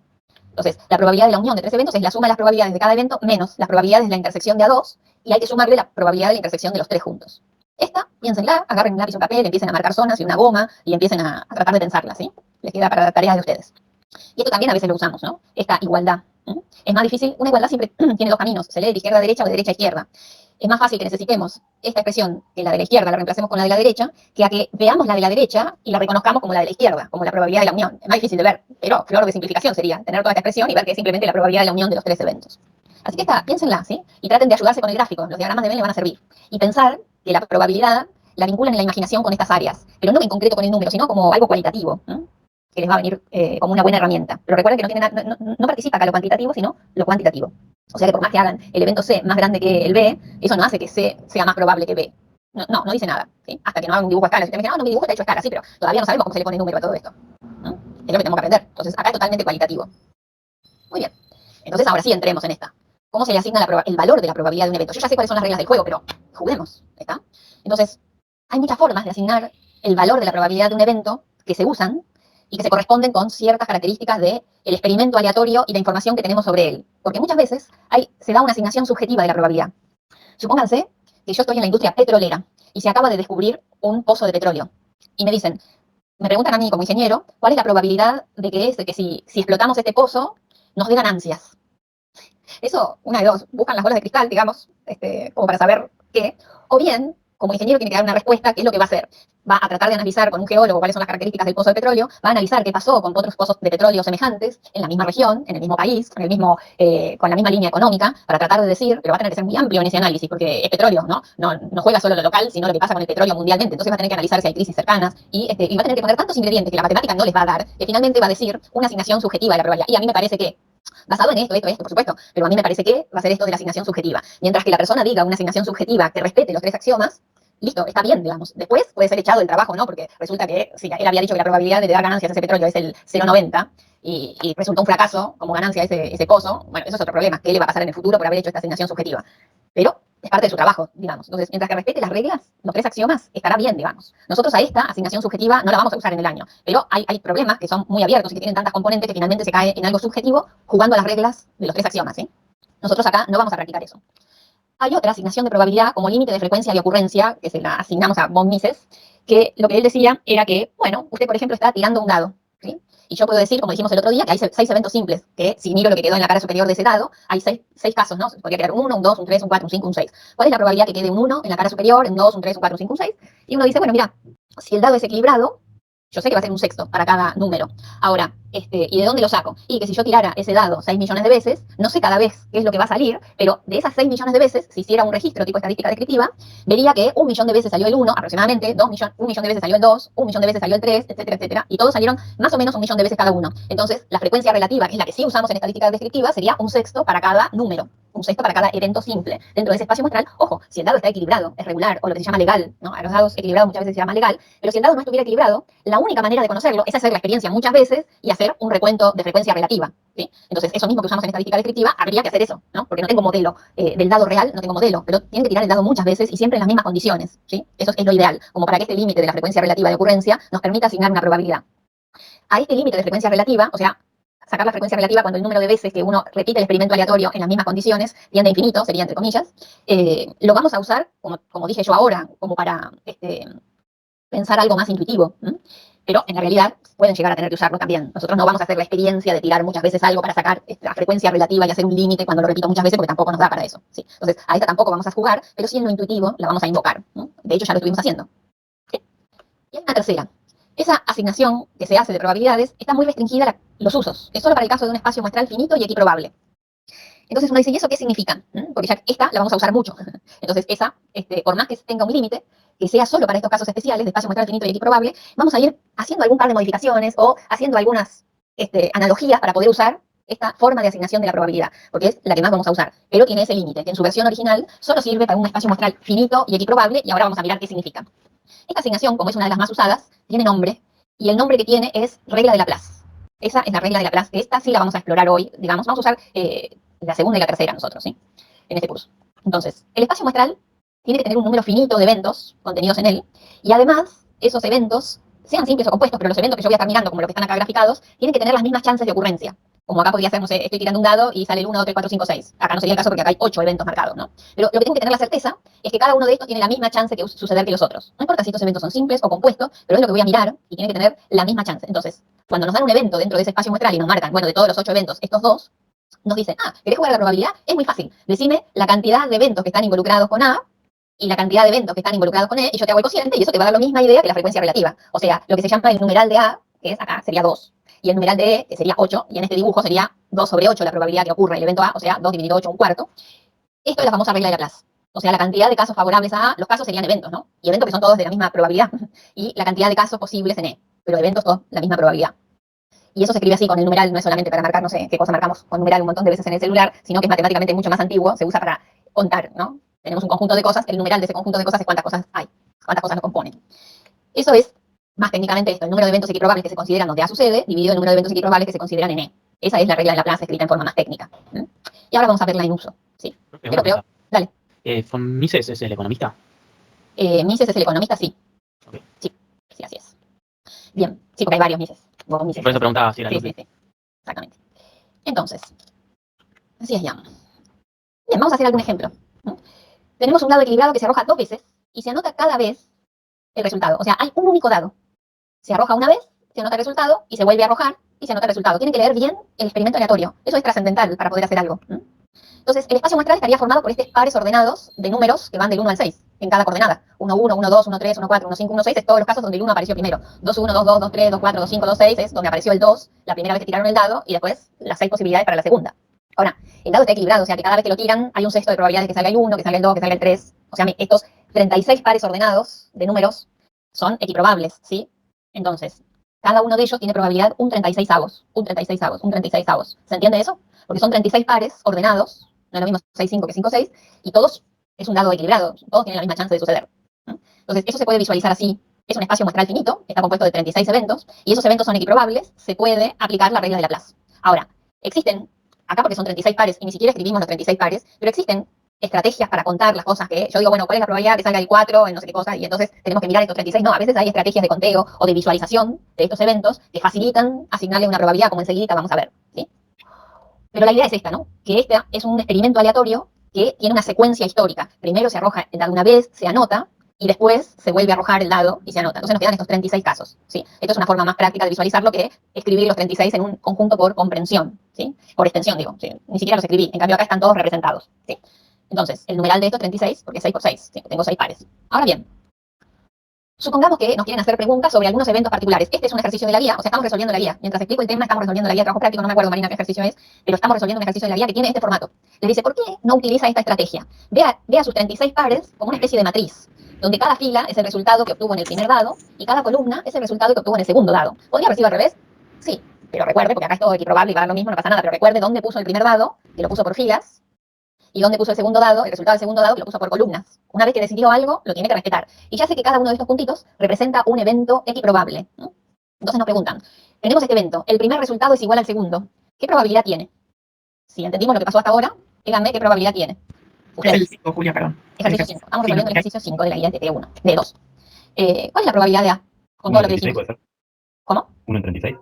Entonces, la probabilidad de la unión de tres eventos es la suma de las probabilidades de cada evento menos las probabilidades de la intersección de A2, y hay que sumarle la probabilidad de la intersección de los tres juntos. Esta, piénsenla, agarren un lápiz o papel, empiecen a marcar zonas y una goma y empiecen a tratar de pensarla, ¿sí? Les queda para tareas de ustedes. Y esto también a veces lo usamos, ¿no? Esta igualdad. Es más difícil, una igualdad siempre tiene dos caminos, se lee de izquierda a derecha o de derecha a izquierda. Es más fácil que necesitemos esta expresión, que la de la izquierda la reemplacemos con la de la derecha, que a que veamos la de la derecha y la reconozcamos como la de la izquierda, como la probabilidad de la unión. Es más difícil de ver, pero flor de simplificación sería tener toda esta expresión y ver que es simplemente la probabilidad de la unión de los tres eventos. Así que piénsenla, ¿sí? Y traten de ayudarse con el gráfico, los diagramas de Venn le van a servir. Y pensar que la probabilidad la vinculan en la imaginación con estas áreas, pero no en concreto con el número, sino como algo cualitativo, que les va a venir como una buena herramienta. Pero recuerden que no participa acá lo cuantitativo, sino lo cuantitativo. O sea que por más que hagan el evento C más grande que el B, eso no hace que C sea más probable que B. No dice nada, ¿sí? Hasta que no hagan un dibujo a escala. Si ustedes me dicen, no, mi dibujo está hecho a escala, sí, pero todavía no sabemos cómo se le pone número a todo esto. Es lo que tenemos que aprender. Entonces, acá es totalmente cualitativo. Muy bien. Entonces, ahora sí entremos en esta. ¿Cómo se le asigna el valor de la probabilidad de un evento? Yo ya sé cuáles son las reglas del juego, pero juguemos, ¿está? Entonces, hay muchas formas de asignar el valor de la probabilidad de un evento que se usan y que se corresponden con ciertas características del experimento aleatorio y la información que tenemos sobre él. Porque muchas veces se da una asignación subjetiva de la probabilidad. Supónganse que yo estoy en la industria petrolera y se acaba de descubrir un pozo de petróleo. Y me preguntan a mí como ingeniero, ¿cuál es la probabilidad de que si explotamos este pozo nos dé ganancias? Eso, una de dos, buscan las bolas de cristal, digamos, como para saber qué, o bien, como ingeniero tiene que dar una respuesta, ¿qué es lo que va a hacer? Va a tratar de analizar con un geólogo cuáles son las características del pozo de petróleo, va a analizar qué pasó con otros pozos de petróleo semejantes en la misma región, en el mismo país, con la misma línea económica, para tratar de decir, pero va a tener que ser muy amplio en ese análisis, porque es petróleo, ¿no? No juega solo lo local, sino lo que pasa con el petróleo mundialmente. Entonces va a tener que analizar si hay crisis cercanas y va a tener que poner tantos ingredientes que la matemática no les va a dar, que finalmente va a decir una asignación subjetiva de la probabilidad. Y a mí me parece que basado en esto, por supuesto, pero a mí me parece que va a ser esto de la asignación subjetiva. Mientras que la persona diga una asignación subjetiva que respete los tres axiomas, listo, está bien, digamos. Después puede ser echado del trabajo, ¿no? Porque resulta que si él había dicho que la probabilidad de dar ganancias a ese petróleo es el 0,90 y resultó un fracaso como ganancia ese pozo, bueno, eso es otro problema. ¿Qué le va a pasar en el futuro por haber hecho esta asignación subjetiva? Pero es parte de su trabajo, digamos. Entonces, mientras que respete las reglas, los tres axiomas, estará bien, digamos. Nosotros a esta asignación subjetiva no la vamos a usar en el año, pero hay problemas que son muy abiertos y que tienen tantas componentes que finalmente se cae en algo subjetivo jugando a las reglas de los tres axiomas, ¿sí? Nosotros acá no vamos a practicar eso. Hay otra asignación de probabilidad como límite de frecuencia y ocurrencia, que se la asignamos a von Mises, que lo que él decía era que, bueno, usted, por ejemplo, está tirando un dado, ¿sí? Y yo puedo decir, como dijimos el otro día, que hay 6 eventos simples, que si miro lo que quedó en la cara superior de ese dado, hay 6 casos, ¿no? Podría quedar un 1, un 2, un 3, un 4, un 5, un 6. ¿Cuál es la probabilidad que quede un 1 en la cara superior, un 2, un 3, un 4, un 5, un 6? Y uno dice, bueno, mira, si el dado es equilibrado, yo sé que va a ser un sexto para cada número. Ahora, ¿y de dónde lo saco? Y que si yo tirara ese dado 6 millones de veces, no sé cada vez qué es lo que va a salir, pero de esas 6 millones de veces, si hiciera un registro tipo estadística descriptiva, vería que 1 millón de veces salió el 1, aproximadamente, 1 millón de veces salió el 2, 1 millón de veces salió el 3, etcétera, etcétera, y todos salieron más o menos 1 millón de veces cada uno. Entonces, la frecuencia relativa, que es la que sí usamos en estadística descriptiva, sería un sexto para cada número. Un sexto para cada evento simple. Dentro de ese espacio muestral, ojo, si el dado está equilibrado, es regular, o lo que se llama legal, ¿no? A los dados equilibrados muchas veces se llama legal, pero si el dado no estuviera equilibrado, la única manera de conocerlo es hacer la experiencia muchas veces y hacer un recuento de frecuencia relativa, ¿sí? Entonces, eso mismo que usamos en estadística descriptiva, habría que hacer eso, ¿no? Porque no tengo modelo del dado real, no tengo modelo, pero tienen que tirar el dado muchas veces y siempre en las mismas condiciones, ¿sí? Eso es lo ideal, como para que este límite de la frecuencia relativa de ocurrencia nos permita asignar una probabilidad. A este límite de frecuencia relativa, o sea, sacar la frecuencia relativa cuando el número de veces que uno repite el experimento aleatorio en las mismas condiciones tiende a infinito, sería entre comillas, lo vamos a usar, como dije yo ahora, como para pensar algo más intuitivo. Pero en la realidad pueden llegar a tener que usarlo también. Nosotros no vamos a hacer la experiencia de tirar muchas veces algo para sacar la frecuencia relativa y hacer un límite cuando lo repito muchas veces, porque tampoco nos da para eso, ¿sí? Entonces, a esta tampoco vamos a jugar, pero sí en lo intuitivo la vamos a invocar, ¿no? De hecho, ya lo estuvimos haciendo. ¿Sí? Y hay una tercera. Esa asignación que se hace de probabilidades está muy restringida a los usos. Es solo para el caso de un espacio muestral finito y equiprobable. Entonces uno dice, ¿y eso qué significa? Porque ya esta la vamos a usar mucho. Entonces esa, por más que tenga un límite, que sea solo para estos casos especiales de espacio muestral finito y equiprobable, vamos a ir haciendo algún par de modificaciones o haciendo algunas analogías para poder usar esta forma de asignación de la probabilidad, porque es la que más vamos a usar, pero tiene ese límite, que en su versión original solo sirve para un espacio muestral finito y equiprobable, y ahora vamos a mirar qué significa. Esta asignación, como es una de las más usadas, tiene nombre, y el nombre que tiene es regla de Laplace. Esa es la regla de Laplace, que esta sí la vamos a explorar hoy, digamos, vamos a usar la segunda y la tercera nosotros, ¿sí? En este curso. Entonces, el espacio muestral tiene que tener un número finito de eventos contenidos en él, y además, esos eventos, sean simples o compuestos, pero los eventos que yo voy a estar mirando, como los que están acá graficados, tienen que tener las mismas chances de ocurrencia. Como acá podría ser, no sé, estoy tirando un dado y sale el 1, 2, 3, 4, 5, 6. Acá no sería el caso porque acá hay 8 eventos marcados, ¿no? Pero lo que tengo que tener la certeza es que cada uno de estos tiene la misma chance de suceder que los otros. No importa si estos eventos son simples o compuestos, pero es lo que voy a mirar y tiene que tener la misma chance. Entonces, cuando nos dan un evento dentro de ese espacio muestral y nos marcan, bueno, de todos los 8 eventos, estos dos, nos dicen, ¿querés jugar a la probabilidad? Es muy fácil. Decime la cantidad de eventos que están involucrados con A y la cantidad de eventos que están involucrados con E, y yo te hago el cociente, y eso te va a dar la misma idea que la frecuencia relativa. O sea, lo que se llama el numeral de A, que es acá, sería 2. Y el numeral de E, que sería 8, y en este dibujo sería 2 sobre 8 la probabilidad que ocurra el evento A, o sea, 2 dividido 8, un cuarto. Esto es la famosa regla de Laplace. O sea, la cantidad de casos favorables a A, los casos serían eventos, ¿no? Y eventos que son todos de la misma probabilidad. Y la cantidad de casos posibles en E, pero eventos todos la misma probabilidad. Y eso se escribe así con el numeral, no es solamente para marcar, no sé qué cosa marcamos con numeral un montón de veces en el celular, sino que es matemáticamente mucho más antiguo, se usa para contar, ¿no? Tenemos un conjunto de cosas, el numeral de ese conjunto de cosas es cuántas cosas hay, cuántas cosas lo componen. Eso es, más técnicamente esto, el número de eventos equiprobables que se consideran donde A sucede, dividido el número de eventos equiprobables que se consideran en E. Esa es la regla de Laplace escrita en forma más técnica. Y ahora vamos a verla en uso, ¿sí? Pero creo, dale. ¿Mises es el economista? ¿Mises es el economista? Sí. Okay. Sí, así es. Bien, sí, porque hay varios Mises. Mises. Por eso preguntaba si era Sí, exactamente. Entonces, así es ya. Bien, vamos a hacer algún ejemplo. Tenemos un dado equilibrado que se arroja 2 veces y se anota cada vez el resultado. O sea, hay un único dado. Se arroja una vez, se anota el resultado y se vuelve a arrojar y se anota el resultado. Tienen que leer bien el experimento aleatorio. Eso es trascendental para poder hacer algo. Entonces, el espacio muestral estaría formado por estos pares ordenados de números que van del 1 al 6 en cada coordenada. 1, 1, 1, 2, 1, 3, 1, 4, 1, 5, 1, 6 es todos los casos donde el 1 apareció primero. 2, 1, 2, 2, 2, 3, 2, 4, 2, 5, 2, 6 es donde apareció el 2 la primera vez que tiraron el dado y después las 6 posibilidades para la segunda. Ahora, el dado está equilibrado, o sea que cada vez que lo tiran hay un sexto de probabilidades de que salga el 1, que salga el 2, que salga el 3. O sea, estos 36 pares ordenados de números son equiprobables, ¿sí? Entonces, cada uno de ellos tiene probabilidad un 36avos, un 36avos, un 36avos. ¿Se entiende eso? Porque son 36 pares ordenados, no es lo mismo 6, 5 que 5, 6, y todos es un dado equilibrado, todos tienen la misma chance de suceder. Entonces, eso se puede visualizar así. Es un espacio muestral finito, está compuesto de 36 eventos, y esos eventos son equiprobables, se puede aplicar la regla de Laplace. Ahora, existen, acá porque son 36 pares, y ni siquiera escribimos los 36 pares, pero existen estrategias para contar las cosas que yo digo, bueno, ¿cuál es la probabilidad que salga el 4 en no sé qué cosa? Y entonces tenemos que mirar estos 36. No, a veces hay estrategias de conteo o de visualización de estos eventos que facilitan asignarle una probabilidad, como enseguida vamos a ver, ¿sí? Pero la idea es esta, ¿no? Que este es un experimento aleatorio que tiene una secuencia histórica. Primero se arroja el dado una vez, se anota, y después se vuelve a arrojar el dado y se anota. Entonces nos quedan estos 36 casos, ¿sí? Esto es una forma más práctica de visualizarlo que escribir los 36 en un conjunto por comprensión, ¿sí? Por extensión, digo, ¿sí? Ni siquiera los escribí, en cambio acá están todos representados, ¿sí? Entonces, el numeral de estos 36, porque es 6 por 6, ¿sí? Tengo 6 pares. Ahora bien, supongamos que nos quieren hacer preguntas sobre algunos eventos particulares. Este es un ejercicio de la guía, o sea, estamos resolviendo la guía. Mientras explico el tema, estamos resolviendo la guía de trabajo práctico, no me acuerdo, Marina, qué ejercicio es, pero estamos resolviendo un ejercicio de la guía que tiene este formato. Le dice, ¿por qué no utiliza esta estrategia? Vea sus 36 pares como una especie de matriz, donde cada fila es el resultado que obtuvo en el primer dado y cada columna es el resultado que obtuvo en el segundo dado. ¿Podría haber sido al revés? Sí, pero recuerde, porque acá es todo equiprobable y va a dar lo mismo, no pasa nada, pero recuerde dónde puso el primer dado, que lo puso por filas, y dónde puso el segundo dado, el resultado del segundo dado, que lo puso por columnas. Una vez que decidió algo, lo tiene que respetar. Y ya sé que cada uno de estos puntitos representa un evento equiprobable, ¿no? Entonces nos preguntan, tenemos este evento, el primer resultado es igual al segundo. ¿Qué probabilidad tiene? Si entendimos lo que pasó hasta ahora, díganme qué probabilidad tiene. Es el 5, Julia, perdón. Ejercicio 5. Estamos resolviendo el Sí, ejercicio 5 de la guía de T1, de 2. ¿Cuál es la probabilidad de A? Con todo lo que dijimos. puede ser. ¿Cómo? 1 en 36.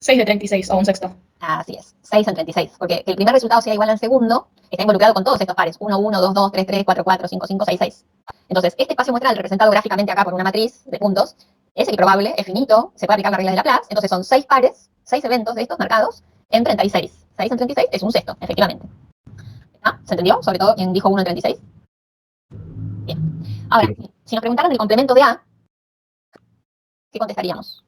6 de 36 o un sexto. Así es, 6 en 36, porque que el primer resultado sea igual al segundo está involucrado con todos estos pares, 1, 1, 2, 2, 3, 3, 4, 4, 5, 5, 6, 6. Entonces, este espacio muestral representado gráficamente acá por una matriz de puntos es equiprobable, es finito, se puede aplicar la regla de Laplace, entonces son 6 pares, 6 eventos de estos marcados en 36. 6 en 36 es un sexto, efectivamente. ¿Se entendió? Sobre todo quien dijo 1 en 36. Bien. Ahora, si nos preguntaran el complemento de A, ¿qué contestaríamos?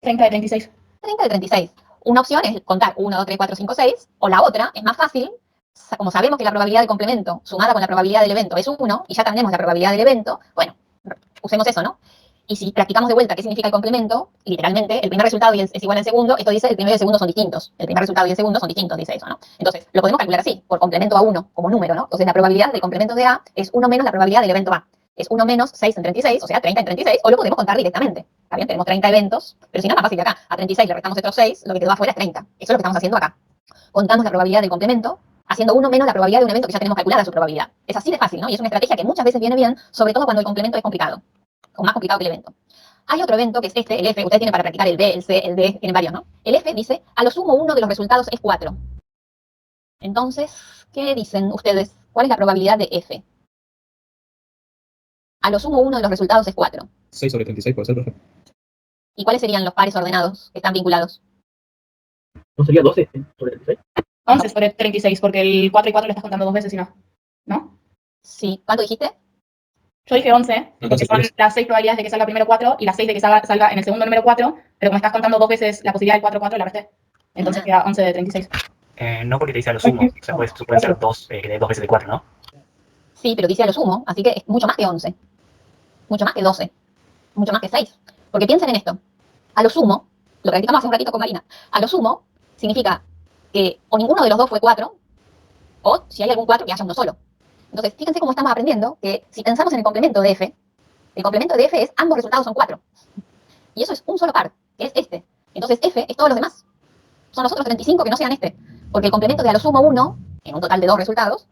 30 de 36. 30 de 36. Una opción es contar 1, 2, 3, 4, 5, 6, o la otra es más fácil, como sabemos que la probabilidad de complemento sumada con la probabilidad del evento es 1, y ya tenemos la probabilidad del evento, bueno, usemos eso, ¿no? Y si practicamos de vuelta qué significa el complemento, literalmente, el primer resultado es igual al segundo, esto dice el primero y el segundo son distintos. El primer resultado y el segundo son distintos, dice eso, ¿no? Entonces, lo podemos calcular así, por complemento a 1, como número, ¿no? Entonces, la probabilidad del complemento de A es 1 menos la probabilidad del evento A. Es 1 menos 6 en 36, o sea, 30 en 36, o lo podemos contar directamente. ¿Está bien? Tenemos 30 eventos, pero si no es más fácil de acá. A 36 le restamos otros 6, lo que quedó afuera es 30. Eso es lo que estamos haciendo acá. contamos la probabilidad del complemento, haciendo 1 menos la probabilidad de un evento que ya tenemos calculada su probabilidad. Es así de fácil, ¿no? Y es una estrategia que muchas veces viene bien, sobre todo cuando el complemento es complicado, o más complicado que el evento. Hay otro evento que es este, el F. Ustedes tienen para practicar el B, el C, el D, tienen varios, ¿no? El F dice, a lo sumo uno de los resultados es 4. Entonces, ¿qué dicen ustedes? ¿Cuál es la probabilidad de F? A lo sumo uno de los resultados es 4. 6 sobre 36 puede ser, profe. ¿Y cuáles serían los pares ordenados que están vinculados? ¿No sería 12 sobre 36? 11 sobre 36, porque el 4 y 4 le estás contando 2 veces y no. ¿No? Sí. ¿Cuánto dijiste? Yo dije 11, porque Entonces, son tres. las 6 probabilidades de que salga primero 4 y las 6 de que salga en el segundo número 4, pero como estás contando 2 veces la posibilidad del 4, 4, la resté. Entonces queda 11 de 36. No, porque te dice a lo sumo. O sea, pueden ser dos, de 2 veces de 4, ¿no? Sí, pero dice a lo sumo, así que es mucho más que 11. Mucho más que 12. Mucho más que 6. Porque piensen en esto. A lo sumo, lo practicamos hace un ratito con Marina, a lo sumo significa que o ninguno de los dos fue 4, o si hay algún 4 que haya uno solo. Entonces, fíjense cómo estamos aprendiendo que si pensamos en el complemento de F, el complemento de F es ambos resultados son 4. Y eso es un solo par, que es este. Entonces, F es todos los demás. Son los otros 35 que no sean este. Porque el complemento de a lo sumo 1, en un total de 2 resultados,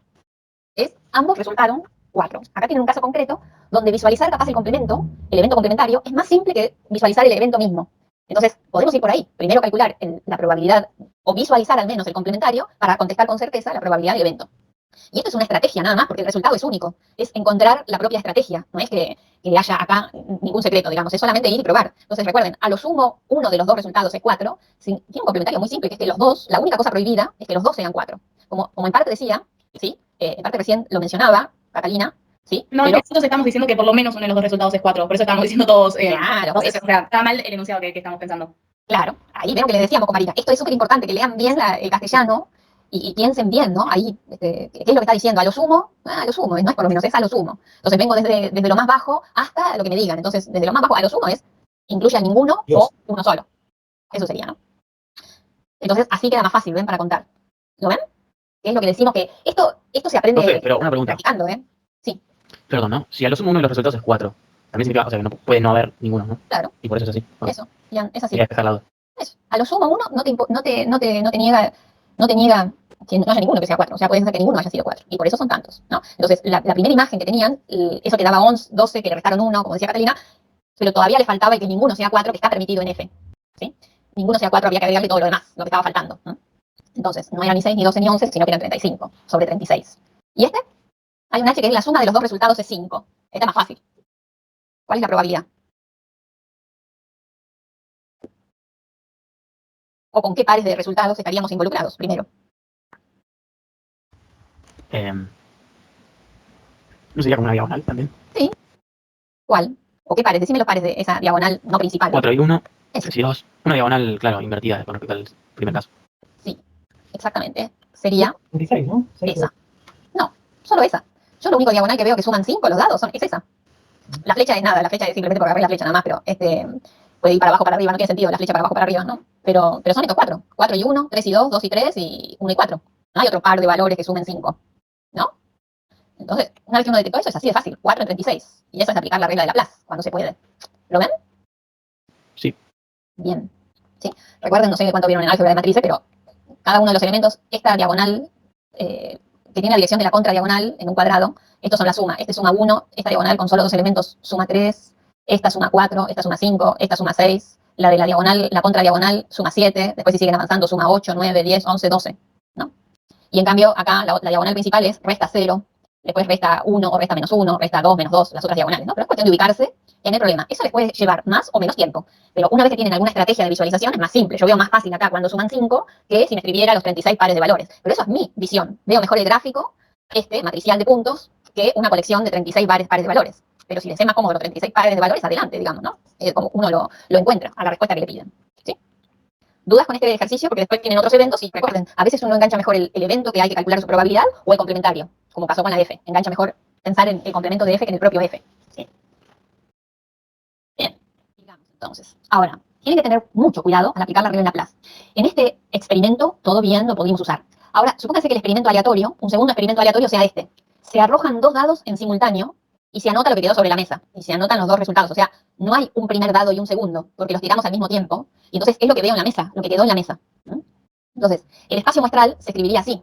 es ambos resultaron 4. Acá tienen un caso concreto donde visualizar capaz el complemento, el evento complementario, es más simple que visualizar el evento mismo. Entonces, podemos ir por ahí. Primero calcular la probabilidad, o visualizar al menos el complementario, para contestar con certeza la probabilidad del evento. Y esto es una estrategia nada más, porque el resultado es único. Es encontrar la propia estrategia. No es que haya acá ningún secreto, digamos. Es solamente ir y probar. Entonces, recuerden, a lo sumo, uno de los dos resultados es 4. Tiene un complementario muy simple, que es que los dos, la única cosa prohibida es que los dos sean 4. Como en parte decía, ¿sí? En parte recién lo mencionaba Catalina, ¿sí? No, Pero, nosotros estamos diciendo que por lo menos uno de los dos resultados es 4. Por eso estamos diciendo todos. claro, por eso. O sea, está mal el enunciado que estamos pensando. Claro, ahí veo que les decíamos con Marina. Esto es súper importante, que lean bien el castellano y piensen bien, ¿no? Ahí, ¿qué es lo que está diciendo? A lo sumo, no es por lo menos, es a lo sumo. Entonces vengo desde lo más bajo hasta lo que me digan. Entonces, desde lo más bajo a lo sumo es, incluye a ninguno Dios. o uno solo. Eso sería, ¿no? Entonces, así queda más fácil, ¿ven? Para contar. ¿Lo ven? ¿Qué es lo que decimos? Que esto se aprende Profe, pero una pregunta. practicando, ¿eh? Sí, Perdón, ¿no? Si a lo sumo uno de los resultados es 4, también significa, o sea, que no puede no haber ninguno, ¿no? claro, Y por eso es así. Ok. eso. Bien, es así. Quería despejar la duda. Eso. A lo sumo uno no te niega que no haya ninguno que sea 4. O sea, puede ser que ninguno haya sido 4. Y por eso son tantos, ¿no? Entonces, la primera imagen que tenían, eso que daba 11, 12, que le restaron 1, como decía Catalina, pero todavía le faltaba el que ninguno sea 4, que está permitido en F. ¿Sí? Ninguno sea 4, había que agregarle todo lo demás, lo que estaba faltando, ¿no? Entonces, no era ni 6, ni 12, ni 11, sino que eran 35 sobre 36. ¿Y este? Hay un H que es la suma de los dos resultados es 5. Está más fácil. ¿Cuál es la probabilidad? ¿O con qué pares de resultados estaríamos involucrados primero? ¿No sería como una diagonal también? Sí. ¿Cuál? ¿O qué pares? Decime los pares de esa diagonal no principal. 4 y 1, Eso. 3 y 2. Una diagonal, claro, invertida con respecto al primer caso. Sí, exactamente. Sería 36, ¿no? esa. No, solo esa. Yo lo único diagonal que veo que suman 5 los dados es esa. La flecha es nada, la flecha es simplemente por agarrar la flecha nada más, pero puede ir para abajo, para arriba, no tiene sentido la flecha para abajo, para arriba, ¿no? Pero son estos 4. 4 y 1, 3 y 2, 2 y 3 y 1 y 4. No hay otro par de valores que sumen 5, ¿no? Entonces, una vez que uno detectó eso, es así de fácil. 4 en 36. Y eso es aplicar la regla de Laplace, cuando se puede. ¿Lo ven? Sí. Bien. ¿Sí? Recuerden, no sé cuánto vieron en álgebra de matrices, pero cada uno de los elementos, esta diagonal, que tiene la dirección de la contradiagonal en un cuadrado, estos son la suma. Este suma 1, esta diagonal con solo dos elementos suma 3, esta suma 4, esta suma 5, esta suma 6, la de la diagonal, la contradiagonal suma 7, después si siguen avanzando suma 8, 9, 10, 11, 12, ¿no? Y en cambio acá la diagonal principal es resta 0, después resta 1 o resta menos 1, resta 2, menos 2, las otras diagonales, ¿no? Pero es cuestión de ubicarse y no hay problema. Eso les puede llevar más o menos tiempo, pero una vez que tienen alguna estrategia de visualización es más simple. Yo veo más fácil acá cuando suman 5 que si me escribiera los 36 pares de valores. Pero eso es mi visión. Veo mejor el gráfico, matricial de puntos, que una colección de 36 pares de valores. Pero si les es más cómodo los 36 pares de valores, adelante, digamos, ¿no? Como uno lo encuentra a la respuesta que le piden. ¿Sí? ¿Dudas con este ejercicio? Porque después tienen otros eventos y recuerden, a veces uno engancha mejor el evento que hay que calcular su probabilidad o el complementario, como pasó con la F. Engancha mejor pensar en el complemento de F que en el propio F. ¿Sí? Bien, digamos entonces. Ahora, tienen que tener mucho cuidado al aplicar la regla de Laplace. En este experimento, todo bien, lo pudimos usar. Ahora, supónganse que el experimento aleatorio, un segundo experimento aleatorio sea este. Se arrojan dos dados en simultáneo y se anota lo que quedó sobre la mesa. Y se anotan los dos resultados. O sea, no hay un primer dado y un segundo, porque los tiramos al mismo tiempo. Y entonces es lo que veo en la mesa, lo que quedó en la mesa. ¿Mm? Entonces, el espacio muestral se escribiría así.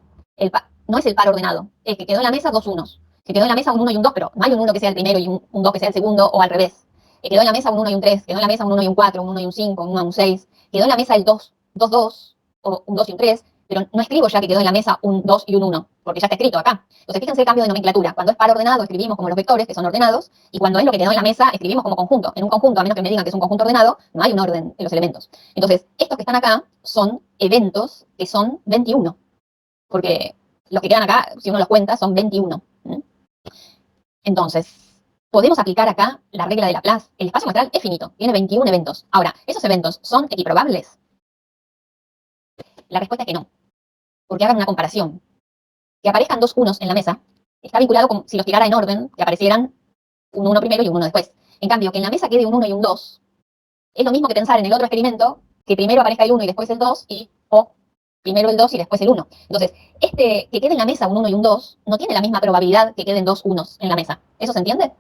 No es el par ordenado, es que quedó en la mesa dos unos. Que quedó en la mesa un 1 y un 2, pero no hay un 1 que sea el primero y un 2 que sea el segundo, o al revés. Que quedó en la mesa un 1 y un 3, quedó en la mesa un 1 y un 4, un 1 y un 5, un 1 y un 6. Quedó en la mesa el 2, 2, 2, o un 2 y un 3, pero no escribo ya que quedó en la mesa un 2 y un 1, porque ya está escrito acá. Entonces, fíjense el cambio de nomenclatura. Cuando es par ordenado, escribimos como los vectores, que son ordenados, y cuando es lo que quedó en la mesa, escribimos como conjunto. En un conjunto, a menos que me digan que es un conjunto ordenado, no hay un orden en los elementos. Entonces, estos que están acá son eventos que son 21, porque los que quedan acá, si uno los cuenta, son 21. Entonces, podemos aplicar acá la regla de Laplace. El espacio muestral es finito, tiene 21 eventos. Ahora, ¿esos eventos son equiprobables? La respuesta es que no, porque hagan una comparación. Que aparezcan dos unos en la mesa está vinculado con si los tirara en orden, que aparecieran un 1 primero y un 1 después. En cambio, que en la mesa quede un 1 y un 2, es lo mismo que pensar en el otro experimento, que primero aparezca el 1 y después el 2, o primero el 2 y después el 1. Entonces, que quede en la mesa un 1 y un 2 no tiene la misma probabilidad que queden dos unos en la mesa. ¿Eso se entiende?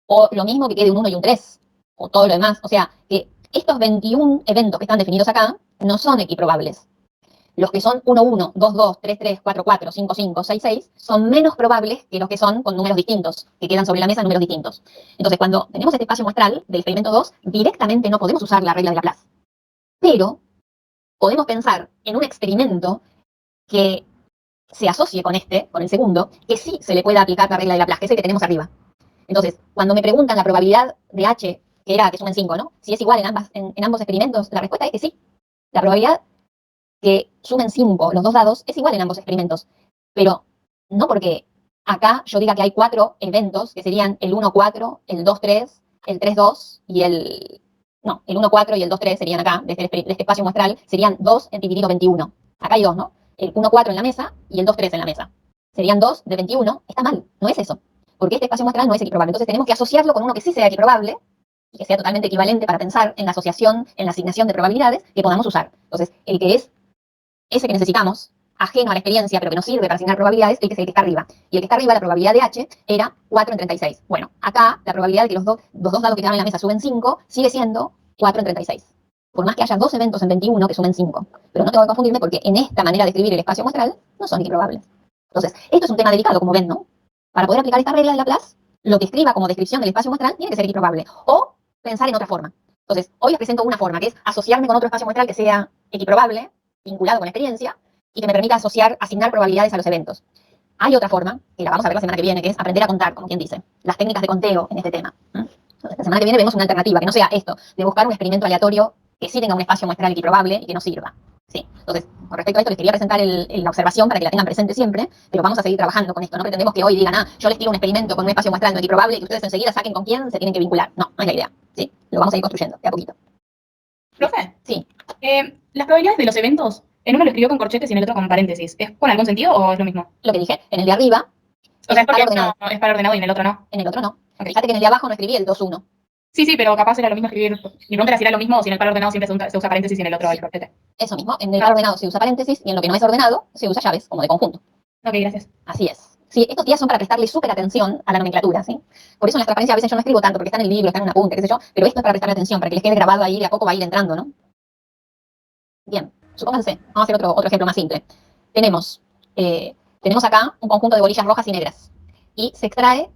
O lo mismo que quede un 1 y un 3, o todo lo demás. O sea, que estos 21 eventos que están definidos acá no son equiprobables. Los que son 1, 1, 2, 2, 3, 3, 4, 4, 5, 5, 6, 6 son menos probables que los que son con números distintos, que quedan sobre la mesa números distintos. Entonces, cuando tenemos este espacio muestral del experimento 2, directamente no podemos usar la regla de Laplace. Pero podemos pensar en un experimento que se asocie con con el segundo, que sí se le pueda aplicar la regla de Laplace, que es el que tenemos arriba. Entonces, cuando me preguntan la probabilidad de H, que era que sumen 5, ¿no? Si es igual en ambos experimentos, la respuesta es que sí. La probabilidad que sumen 5 los dos dados es igual en ambos experimentos. Pero no porque acá yo diga que hay 4 eventos, que serían el 1, 4, el 2, 3, el 3, 2 y el... No, el 1, 4 y el 2, 3 serían acá, de este espacio muestral, serían 2 dividido 21. Acá hay 2, ¿no? El 1, 4 en la mesa y el 2, 3 en la mesa. Serían 2 de 21. Está mal, no es eso. Porque este espacio muestral no es equiprobable. Entonces tenemos que asociarlo con uno que sí sea equiprobable y que sea totalmente equivalente para pensar en la asociación, en la asignación de probabilidades que podamos usar. Entonces, el que es ese que necesitamos, ajeno a la experiencia, pero que nos sirve para asignar probabilidades, el que es el que está arriba. Y el que está arriba, la probabilidad de H, era 4 en 36. Bueno, acá la probabilidad de que los dos dados que quedan en la mesa suben 5 sigue siendo 4 en 36. Por más que haya dos eventos en 21 que sumen 5. Pero no tengo que confundirme porque en esta manera de escribir el espacio muestral no son equiprobables. Entonces, esto es un tema delicado, como ven, ¿no? Para poder aplicar esta regla de Laplace, lo que escriba como descripción del espacio muestral tiene que ser equiprobable. O pensar en otra forma. Entonces, hoy les presento una forma, que es asociarme con otro espacio muestral que sea equiprobable, vinculado con la experiencia, y que me permita asignar probabilidades a los eventos. Hay otra forma, que la vamos a ver la semana que viene, que es aprender a contar, como quien dice, las técnicas de conteo en este tema. Entonces, la semana que viene vemos una alternativa, que no sea esto, de buscar un experimento aleatorio que sí tenga un espacio muestral equiprobable y que no sirva. ¿Sí? Entonces, con respecto a esto, les quería presentar la observación para que la tengan presente siempre, pero vamos a seguir trabajando con esto. No pretendemos que hoy digan, yo les tiro un experimento con un espacio muestral no equiprobable y que ustedes enseguida saquen con quién se tienen que vincular. No, no es la idea. ¿Sí? Lo vamos a ir construyendo, de a poquito. Profe, Sí. las probabilidades de los eventos, en uno lo escribió con corchetes y en el otro con paréntesis. ¿Es con algún sentido o es lo mismo? Lo que dije, en el de arriba O sea, es porque par ordenado. es par ordenado y en el otro no. En el otro no. Ok. Fíjate que en el de abajo no escribí el 2-1. Sí, sí, pero capaz era lo mismo escribir. Mi pregunta era si era lo mismo o si en el par ordenado siempre se usa paréntesis y en el otro hay corchete. Eso mismo, en el par ordenado se usa paréntesis y en lo que no es ordenado se usa llaves, como de conjunto. Ok, gracias. Así es. Sí, estos días son para prestarle súper atención a la nomenclatura, ¿sí? Por eso en las transparencias a veces yo no escribo tanto, porque está en el libro, está en un apunte, qué sé yo, pero esto es para prestarle atención, para que les quede grabado ahí, de a poco va a ir entrando, ¿no? Bien, supónganse, vamos a hacer otro ejemplo más simple. Tenemos acá un conjunto de bolillas rojas y negras. Y se extrae,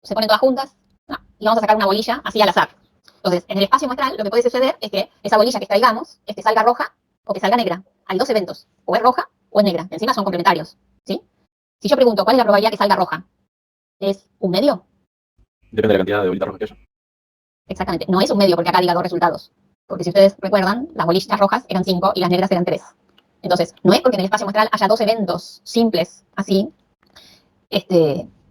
se ponen todas juntas, y vamos a sacar una bolilla así al azar. Entonces, en el espacio muestral, lo que puede suceder es que esa bolilla que extraigamos es que salga roja o que salga negra. Hay dos eventos, o es roja o es negra. Encima son complementarios, ¿sí? Si yo pregunto, ¿cuál es la probabilidad que salga roja? ¿Es un medio? Depende de la cantidad de bolitas rojas que haya. Exactamente. No es un medio porque acá diga dos resultados. Porque si ustedes recuerdan, las bolillas rojas eran 5 y las negras eran 3. Entonces, no es porque en el espacio muestral haya dos eventos simples, así,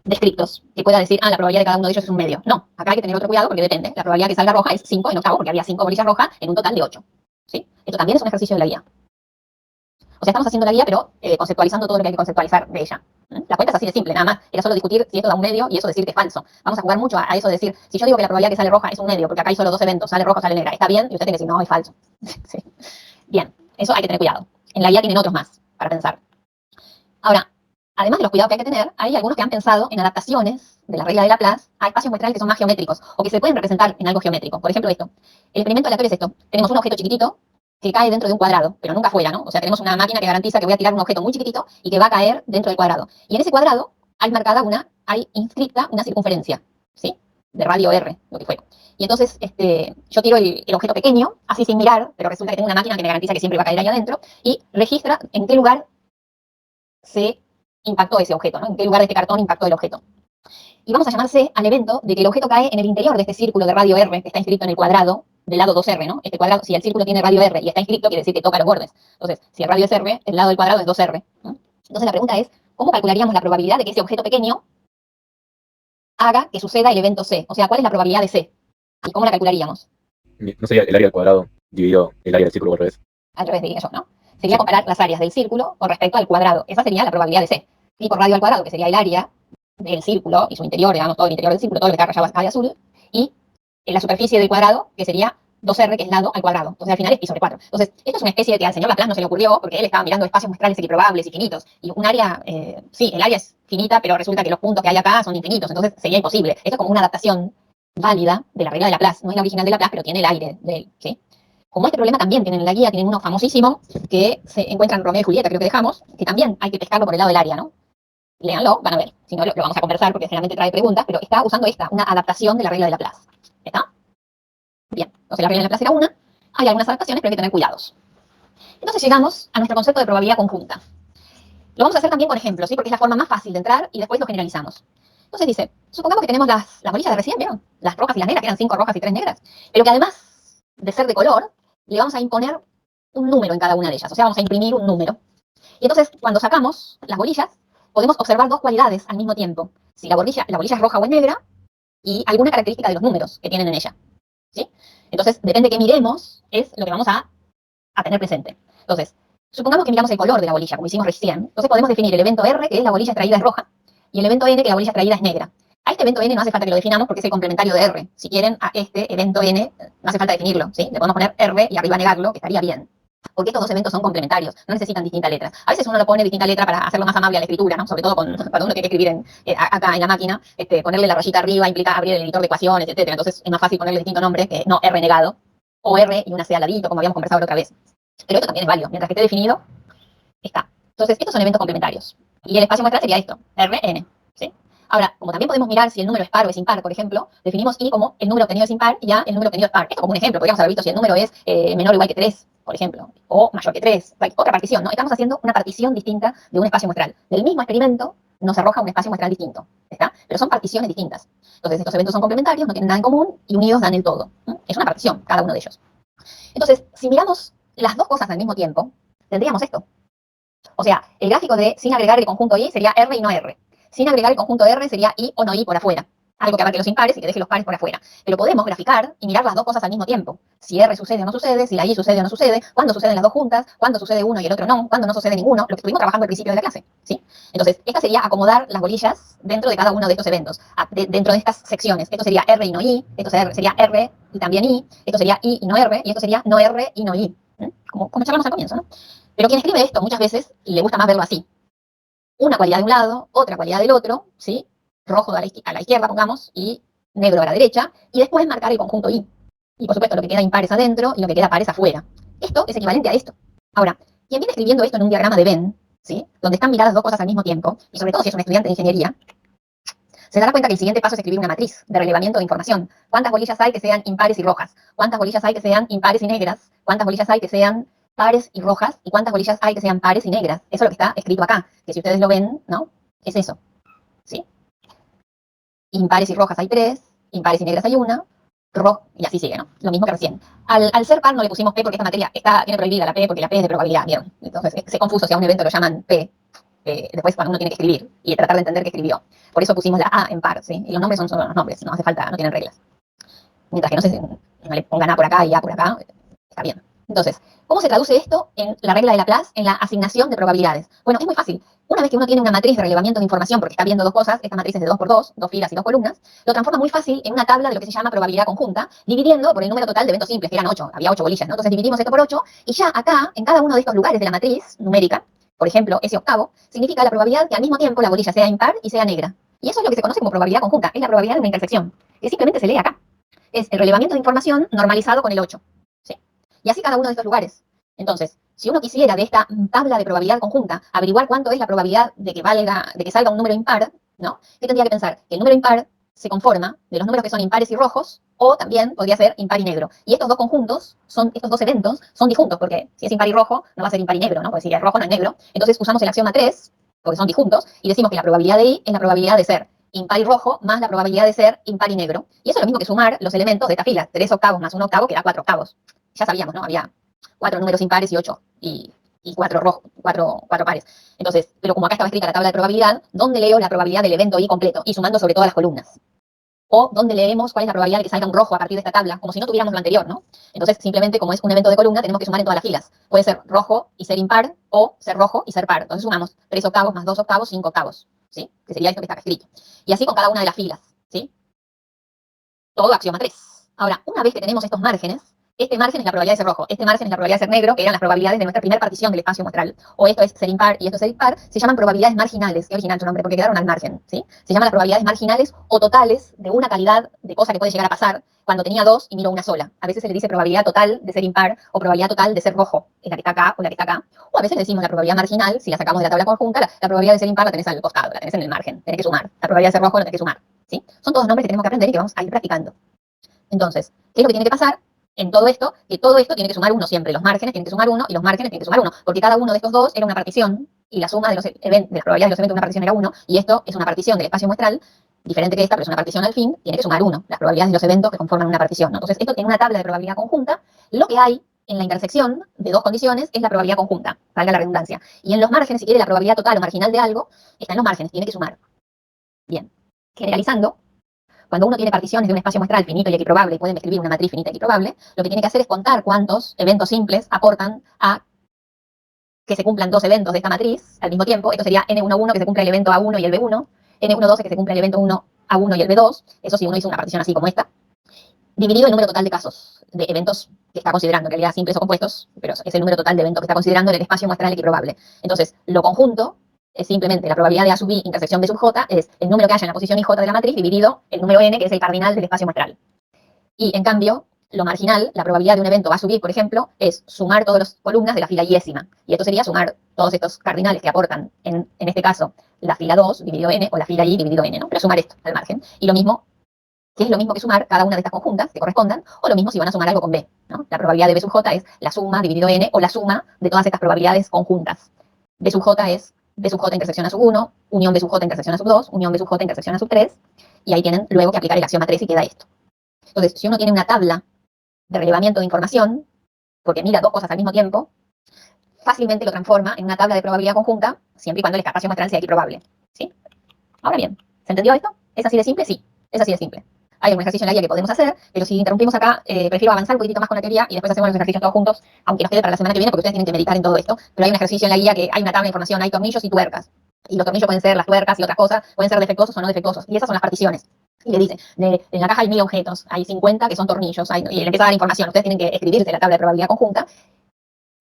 descriptos, que pueda decir, la probabilidad de cada uno de ellos es un medio. No, acá hay que tener otro cuidado porque depende. La probabilidad que salga roja es 5 en octavo, porque había 5 bolillas rojas en un total de 8. ¿Sí? Esto también es un ejercicio de la guía. O sea, estamos haciendo la guía, pero conceptualizando todo lo que hay que conceptualizar de ella. La cuenta es así de simple, nada más. Era solo discutir si esto da un medio y eso decir que es falso. Vamos a jugar mucho a eso de decir, si yo digo que la probabilidad que sale roja es un medio, porque acá hay solo dos eventos, sale roja o sale negra, ¿está bien? Y usted tiene que decir, no, es falso. Sí. Bien, eso hay que tener cuidado. En la guía tienen otros más para pensar. Ahora, además de los cuidados que hay que tener, hay algunos que han pensado en adaptaciones de la regla de Laplace a espacios muestrales que son más geométricos o que se pueden representar en algo geométrico. Por ejemplo, esto. El experimento aleatorio es esto. Tenemos un objeto chiquitito que cae dentro de un cuadrado, pero nunca fuera, ¿no? O sea, tenemos una máquina que garantiza que voy a tirar un objeto muy chiquitito y que va a caer dentro del cuadrado. Y en ese cuadrado hay inscrita una circunferencia, ¿sí? De radio R, lo que fuera. Y entonces yo tiro el objeto pequeño, así sin mirar, pero resulta que tengo una máquina que me garantiza que siempre va a caer ahí adentro, y registra en qué lugar se impactó ese objeto, ¿no? En qué lugar de este cartón impactó el objeto. Y vamos a llamar C al evento de que el objeto cae en el interior de este círculo de radio R que está inscrito en el cuadrado del lado 2R, ¿no? Este cuadrado, si el círculo tiene radio R y está inscrito, quiere decir que toca los bordes. Entonces, si el radio es R, el lado del cuadrado es 2R, ¿no? Entonces la pregunta es, ¿cómo calcularíamos la probabilidad de que ese objeto pequeño haga que suceda el evento C? O sea, ¿cuál es la probabilidad de C? ¿Y cómo la calcularíamos? No sería el área del cuadrado dividido el área del círculo por revés. Al revés, diría yo, ¿no? Sería comparar las áreas del círculo con respecto al cuadrado. Esa sería la probabilidad de C. Y por radio al cuadrado, que sería el área del círculo y su interior, digamos, todo el interior del círculo, todo lo que está rayado acá de azul, y en la superficie del cuadrado, que sería 2R, que es lado al cuadrado. Entonces, al final es pi sobre 4. Entonces, esto es una especie de que al señor Laplace no se le ocurrió, porque él estaba mirando espacios muestrales equiprobables y finitos. Y un área, sí, el área es finita, pero resulta que los puntos que hay acá son infinitos. Entonces, sería imposible. Esto es como una adaptación válida de la regla de Laplace. No es la original de Laplace, pero tiene el aire de él, ¿sí? Como este problema también tienen en la guía, tienen uno famosísimo que se encuentra en Romeo y Julieta, creo que dejamos, que también hay que pescarlo por el lado del área, ¿no? Léanlo, van a ver. Si no, lo vamos a conversar porque generalmente trae preguntas, pero está usando una adaptación de la regla de Laplace. ¿Está? Bien. Entonces la regla de Laplace era una. Hay algunas adaptaciones, pero hay que tener cuidados. Entonces llegamos a nuestro concepto de probabilidad conjunta. Lo vamos a hacer también con ejemplos, ¿sí? Porque es la forma más fácil de entrar y después lo generalizamos. Entonces dice, supongamos que tenemos las bolillas de recién, ¿vieron? Las rojas y las negras, que eran 5 rojas y 3 negras, pero que además de ser de color, le vamos a imponer un número en cada una de ellas. O sea, vamos a imprimir un número. Y entonces, cuando sacamos las bolillas, podemos observar dos cualidades al mismo tiempo. Si la bolilla es roja o es negra, y alguna característica de los números que tienen en ella, ¿sí? Entonces, depende de qué miremos, es lo que vamos a tener presente. Entonces, supongamos que miramos el color de la bolilla, como hicimos recién. Entonces podemos definir el evento R, que es la bolilla extraída es roja, y el evento N, que la bolilla extraída es negra. A este evento N no hace falta que lo definamos porque es el complementario de R. Si quieren, a este evento N no hace falta definirlo, ¿sí? Le podemos poner R y arriba negarlo, que estaría bien. Porque estos dos eventos son complementarios, no necesitan distintas letras. A veces uno lo pone distinta letra para hacerlo más amable a la escritura, ¿no? Sobre todo cuando uno tiene que escribir acá en la máquina, ponerle la rayita arriba implica abrir el editor de ecuaciones, etcétera. Entonces es más fácil ponerle distinto nombre que no R negado, o R y una C al ladito, como habíamos conversado la otra vez. Pero esto también es válido, mientras que esté definido, está. Entonces, estos son eventos complementarios. Y el espacio muestral sería esto, Rn, ¿sí? Ahora, como también podemos mirar si el número es par o es impar, por ejemplo, definimos I como el número obtenido es impar y A el número obtenido es par. Esto como un ejemplo, podríamos haber visto si el número es menor o igual que 3, por ejemplo, o mayor que 3. Otra partición, ¿no? Estamos haciendo una partición distinta de un espacio muestral. Del mismo experimento nos arroja un espacio muestral distinto, ¿está? Pero son particiones distintas. Entonces, estos eventos son complementarios, no tienen nada en común y unidos dan el todo. Es una partición, cada uno de ellos. Entonces, si miramos las dos cosas al mismo tiempo, tendríamos esto. O sea, el gráfico de sin agregar el conjunto I sería R y no R. Sin agregar el conjunto R sería I o no I por afuera. Algo que abarque los impares y que deje los pares por afuera. Pero podemos graficar y mirar las dos cosas al mismo tiempo. Si R sucede o no sucede, si la I sucede o no sucede, cuándo suceden las dos juntas, cuándo sucede uno y el otro no, cuándo no sucede ninguno, lo que estuvimos trabajando al principio de la clase, ¿sí? Entonces, esta sería acomodar las bolillas dentro de cada uno de estos eventos, dentro de estas secciones. Esto sería R y no I, esto sería R y también I, esto sería I y no R, y esto sería no R y no I. Como charlamos al comienzo, ¿no? Pero quien escribe esto muchas veces le gusta más verlo así. Una cualidad de un lado, otra cualidad del otro, ¿sí? Rojo a la izquierda, pongamos, y negro a la derecha, y después marcar el conjunto I. Y por supuesto lo que queda impares adentro y lo que queda pares afuera. Esto es equivalente a esto. Ahora, quien viene escribiendo esto en un diagrama de Venn, ¿sí? Donde están miradas dos cosas al mismo tiempo, y sobre todo si es un estudiante de ingeniería, se dará cuenta que el siguiente paso es escribir una matriz de relevamiento de información. ¿Cuántas bolillas hay que sean impares y rojas? ¿Cuántas bolillas hay que sean impares y negras? ¿Cuántas bolillas hay que sean pares y rojas? ¿Y cuántas bolillas hay que sean pares y negras? Eso es lo que está escrito acá, que si ustedes lo ven, ¿no? Es eso, ¿sí? Impares y rojas hay 3, impares y negras hay 1, y así sigue, ¿no? Lo mismo que recién. Al ser par no le pusimos P porque esta materia tiene prohibida la P porque la P es de probabilidad, ¿vieron? Entonces es confuso si a un evento lo llaman P, después cuando uno tiene que escribir y tratar de entender qué escribió. Por eso pusimos la A en par, ¿sí? Y los nombres son solo los nombres, no hace falta, no tienen reglas. Mientras que no le pongan A por acá y A por acá, está bien. Entonces, ¿cómo se traduce esto en la regla de Laplace, en la asignación de probabilidades? Bueno, es muy fácil. Una vez que uno tiene una matriz de relevamiento de información, porque está viendo dos cosas, esta matriz es de 2 por 2, 2 filas y 2 columnas, lo transforma muy fácil en una tabla de lo que se llama probabilidad conjunta, dividiendo por el número total de eventos simples, que eran 8, había 8 bolillas, ¿no? Entonces dividimos esto por 8, y ya acá, en cada uno de estos lugares de la matriz numérica, por ejemplo, ese octavo, significa la probabilidad que al mismo tiempo la bolilla sea impar y sea negra. Y eso es lo que se conoce como probabilidad conjunta, es la probabilidad de una intersección, que simplemente se lee acá. Es el relevamiento de información normalizado con el 8, ¿sí? Y así cada uno de estos lugares. Entonces, si uno quisiera de esta tabla de probabilidad conjunta averiguar cuánto es la probabilidad de que salga un número impar, ¿no? ¿Qué tendría que pensar? Que el número impar se conforma de los números que son impares y rojos, o también podría ser impar y negro. Y estos dos conjuntos, estos dos eventos, son disjuntos, porque si es impar y rojo, no va a ser impar y negro, ¿no? Porque si es rojo, no es negro. Entonces usamos el axioma 3, porque son disjuntos, y decimos que la probabilidad de I es la probabilidad de ser impar y rojo más la probabilidad de ser impar y negro. Y eso es lo mismo que sumar los elementos de esta fila. 3 octavos más 1 octavo, que da 4 octavos. Ya sabíamos, ¿no? Había 4 números impares y 8, y 4 pares. Entonces, pero como acá estaba escrita la tabla de probabilidad, ¿dónde leo la probabilidad del evento I completo? Y sumando sobre todas las columnas. O ¿dónde leemos cuál es la probabilidad de que salga un rojo a partir de esta tabla? Como si no tuviéramos lo anterior, ¿no? Entonces, simplemente como es un evento de columna, tenemos que sumar en todas las filas. Puede ser rojo y ser impar, o ser rojo y ser par. Entonces sumamos 3 octavos más 2 octavos, 5 octavos, ¿sí? Que sería esto que está acá escrito. Y así con cada una de las filas, ¿sí? Todo axioma 3. Ahora, una vez que tenemos estos márgenes, este margen es la probabilidad de ser rojo, este margen es la probabilidad de ser negro, que eran las probabilidades de nuestra primera partición del espacio muestral. O esto es ser impar y esto es ser impar, se llaman probabilidades marginales. Qué original su nombre, porque quedaron al margen, ¿sí? Se llaman las probabilidades marginales o totales de una calidad de cosa que puede llegar a pasar cuando tenía dos y miro una sola. A veces se le dice probabilidad total de ser impar o probabilidad total de ser rojo, es la que está acá o la que está acá. O a veces le decimos la probabilidad marginal, si la sacamos de la tabla conjunta, la probabilidad de ser impar la tenés al costado, la tenés en el margen, tenés que sumar. La probabilidad de ser rojo la tenés que sumar, ¿sí? Son todos nombres que tenemos que aprender y que vamos a ir practicando. Entonces, ¿qué es lo que tiene que pasar en todo esto? Que todo esto tiene que sumar 1 siempre. Los márgenes tienen que sumar 1 y los márgenes tienen que sumar 1. Porque cada uno de estos dos era una partición y la suma de las probabilidades de los eventos de una partición era 1. Y esto es una partición del espacio muestral, diferente que esta, pero es una partición al fin, tiene que sumar 1. Las probabilidades de los eventos que conforman una partición, ¿no? Entonces, esto en una tabla de probabilidad conjunta, lo que hay en la intersección de dos condiciones es la probabilidad conjunta, valga la redundancia. Y en los márgenes, si quiere la probabilidad total o marginal de algo, está en los márgenes, tiene que sumar. Bien. Generalizando, cuando uno tiene particiones de un espacio muestral finito y equiprobable y pueden describir una matriz finita y equiprobable, lo que tiene que hacer es contar cuántos eventos simples aportan a que se cumplan dos eventos de esta matriz al mismo tiempo. Esto sería N11 que se cumpla el evento A1 y el B1, N12 que se cumpla el evento 1 A1 y el B2, eso si uno hizo una partición así como esta, dividido el número total de casos, de eventos que está considerando, en realidad simples o compuestos, pero es el número total de eventos que está considerando en el espacio muestral equiprobable. Entonces, lo conjunto es simplemente la probabilidad de A sub I intersección B sub J, es el número que haya en la posición IJ de la matriz dividido el número N, que es el cardinal del espacio muestral. Y en cambio, lo marginal, la probabilidad de un evento A sub I, por ejemplo, es sumar todas las columnas de la fila iésima. Y esto sería sumar todos estos cardinales que aportan, en este caso, la fila 2 dividido N, o la fila I dividido N, ¿no? Pero sumar esto al margen. Y lo mismo, que es lo mismo que sumar cada una de estas conjuntas que correspondan, o lo mismo si van a sumar algo con B, ¿no? La probabilidad de B sub J es la suma dividido N, o la suma de todas estas probabilidades conjuntas. B sub J es B sub J intersección A sub 1, unión B sub J intersección A sub 2, unión B sub J intersección A sub 3, y ahí tienen luego que aplicar el axioma 3 y queda esto. Entonces, si uno tiene una tabla de relevamiento de información, porque mira dos cosas al mismo tiempo, fácilmente lo transforma en una tabla de probabilidad conjunta, siempre y cuando el espacio muestral sea equiprobable, ¿sí? Ahora bien, ¿se entendió esto? ¿Es así de simple? Sí, es así de simple. Hay un ejercicio en la guía que podemos hacer, pero si interrumpimos acá, prefiero avanzar un poquitito más con la teoría y después hacemos los ejercicios todos juntos, aunque nos quede para la semana que viene, porque ustedes tienen que meditar en todo esto. Pero hay un ejercicio en la guía que hay una tabla de información, hay tornillos y tuercas. Y los tornillos pueden ser las tuercas y otras cosas, pueden ser defectuosos o no defectuosos. Y esas son las particiones. Y le dice, en la caja hay 1000 objetos, hay 50 que son tornillos, y le empieza a dar información. Ustedes tienen que escribirse la tabla de probabilidad conjunta,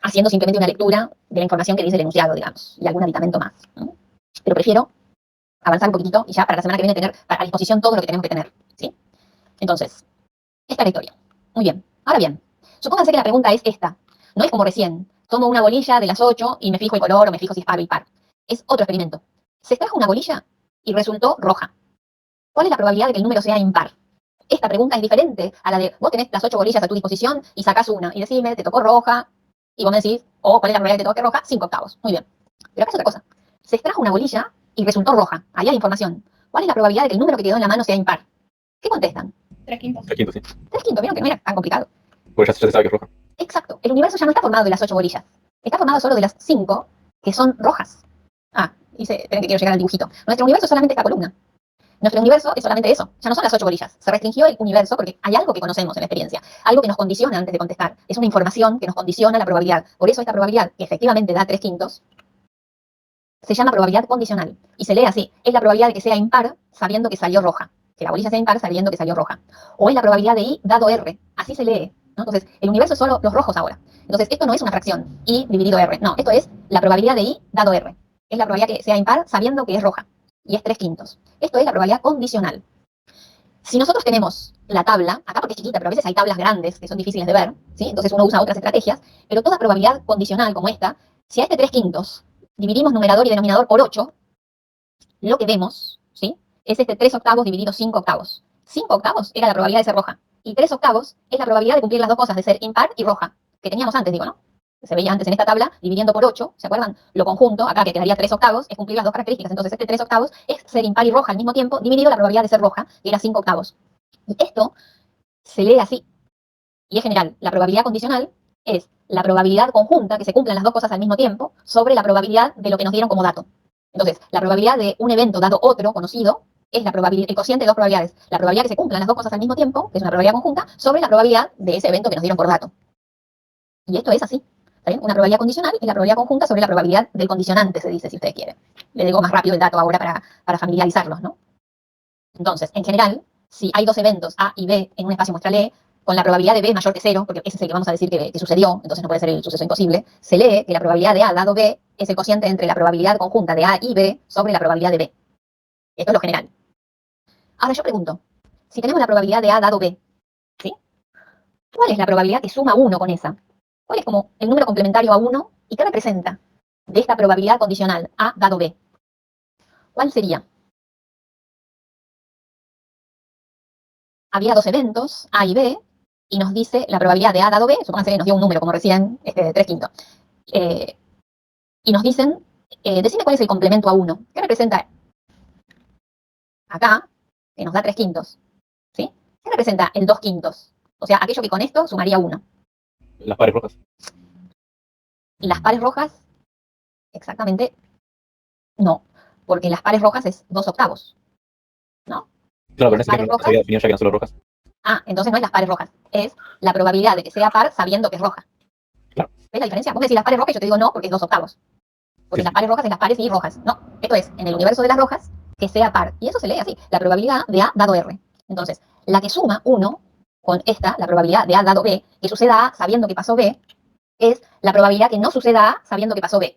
haciendo simplemente una lectura de la información que dice el enunciado, digamos, y algún aditamento más, ¿no? Pero prefiero avanzar un poquitito y ya para la semana que viene tener a disposición todo lo que tenemos que tener, ¿sí? Entonces, esta es la historia. Muy bien. Ahora bien, supónganse que la pregunta es esta. No es como recién. Tomo una bolilla de las 8 y me fijo el color o me fijo si es par o impar. Es otro experimento. Se extrajo una bolilla y resultó roja. ¿Cuál es la probabilidad de que el número sea impar? Esta pregunta es diferente a la de vos tenés las 8 bolillas a tu disposición y sacás una y decime, te tocó roja, y vos me decís, ¿cuál es la probabilidad de que te toque roja? 5 octavos. Muy bien. Pero acá es otra cosa. Se extrajo una bolilla y resultó roja. Ahí hay información. ¿Cuál es la probabilidad de que el número que quedó en la mano sea impar? ¿Qué contestan? 3/5. 3/5, sí. 3/5, vieron que no era tan complicado. Pues ya se sabe que es roja. Exacto. El universo ya no está formado de las 8 bolillas. Está formado solo de las 5 que son rojas. Esperen que quiero llegar al dibujito. Nuestro universo es solamente esta columna. Nuestro universo es solamente eso. Ya no son las 8 bolillas. Se restringió el universo porque hay algo que conocemos en la experiencia. Algo que nos condiciona antes de contestar. Es una información que nos condiciona la probabilidad. Por eso esta probabilidad, que efectivamente da 3/5, se llama probabilidad condicional. Y se lee así. Es la probabilidad de que sea impar sabiendo que salió roja. Que la bolilla sea impar sabiendo que salió roja. O es la probabilidad de I dado R. Así se lee, ¿no? Entonces, el universo es solo los rojos ahora. Entonces, esto no es una fracción, I dividido R. No, esto es la probabilidad de I dado R. Es la probabilidad que sea impar sabiendo que es roja. Y es 3/5. Esto es la probabilidad condicional. Si nosotros tenemos la tabla, acá porque es chiquita, pero a veces hay tablas grandes que son difíciles de ver, ¿sí? Entonces uno usa otras estrategias, pero toda probabilidad condicional como esta, si a este 3/5 dividimos numerador y denominador por 8, lo que vemos, ¿sí? Es este 3/8 dividido 5/8. 5/8 era la probabilidad de ser roja, y 3/8 es la probabilidad de cumplir las dos cosas, de ser impar y roja, que teníamos antes, digo, ¿no? Se veía antes en esta tabla, dividiendo por 8, ¿se acuerdan? Lo conjunto, acá que quedaría 3/8, es cumplir las dos características. Entonces este 3/8 es ser impar y roja al mismo tiempo, dividido la probabilidad de ser roja, que era 5/8. Y esto se lee así, y es general. La probabilidad condicional es la probabilidad conjunta, que se cumplan las dos cosas al mismo tiempo, sobre la probabilidad de lo que nos dieron como dato. Entonces, la probabilidad de un evento dado otro, conocido, es la probabilidad, el cociente de dos probabilidades. La probabilidad que se cumplan las dos cosas al mismo tiempo, que es una probabilidad conjunta, sobre la probabilidad de ese evento que nos dieron por dato. Y esto es así. ¿Está bien? Una probabilidad condicional es la probabilidad conjunta sobre la probabilidad del condicionante, se dice, si ustedes quieren. Le digo más rápido el dato ahora para familiarizarlos, ¿no? Entonces, en general, si hay dos eventos A y B en un espacio muestral E, con la probabilidad de B mayor que 0, porque ese es el que vamos a decir que sucedió, entonces no puede ser el suceso imposible, se lee que la probabilidad de A dado B es el cociente entre la probabilidad conjunta de A y B sobre la probabilidad de B. Esto es lo general. Ahora yo pregunto, si tenemos la probabilidad de A dado B, ¿sí? ¿Cuál es la probabilidad que suma 1 con esa? ¿Cuál es como el número complementario a 1 y qué representa de esta probabilidad condicional A dado B? ¿Cuál sería? Había dos eventos, A y B, y nos dice la probabilidad de A dado B, supónganse que nos dio un número como recién, de 3/5. Y nos dicen, decime cuál es el complemento a 1. ¿Qué representa acá, que nos da 3/5? ¿Sí? ¿Qué representa el 2/5? O sea, aquello que con esto sumaría 1. Las pares rojas. Las pares rojas, exactamente, no, porque las pares rojas es 2/8, ¿no? Claro, pero en Las ese pares ejemplo se rojas, había definido ya que eran solo rojas. entonces no es las pares rojas, es la probabilidad de que sea par sabiendo que es roja. Claro. ¿Ves la diferencia? Vos me decís las pares rojas y yo te digo no, porque es 2/8. Porque Sí, las pares rojas es las pares y rojas. No, esto es, en el universo de las rojas, que sea par. Y eso se lee así, la probabilidad de A dado R. Entonces, la que suma 1 con esta, la probabilidad de A dado B, que suceda A sabiendo que pasó B, es la probabilidad que no suceda A sabiendo que pasó B.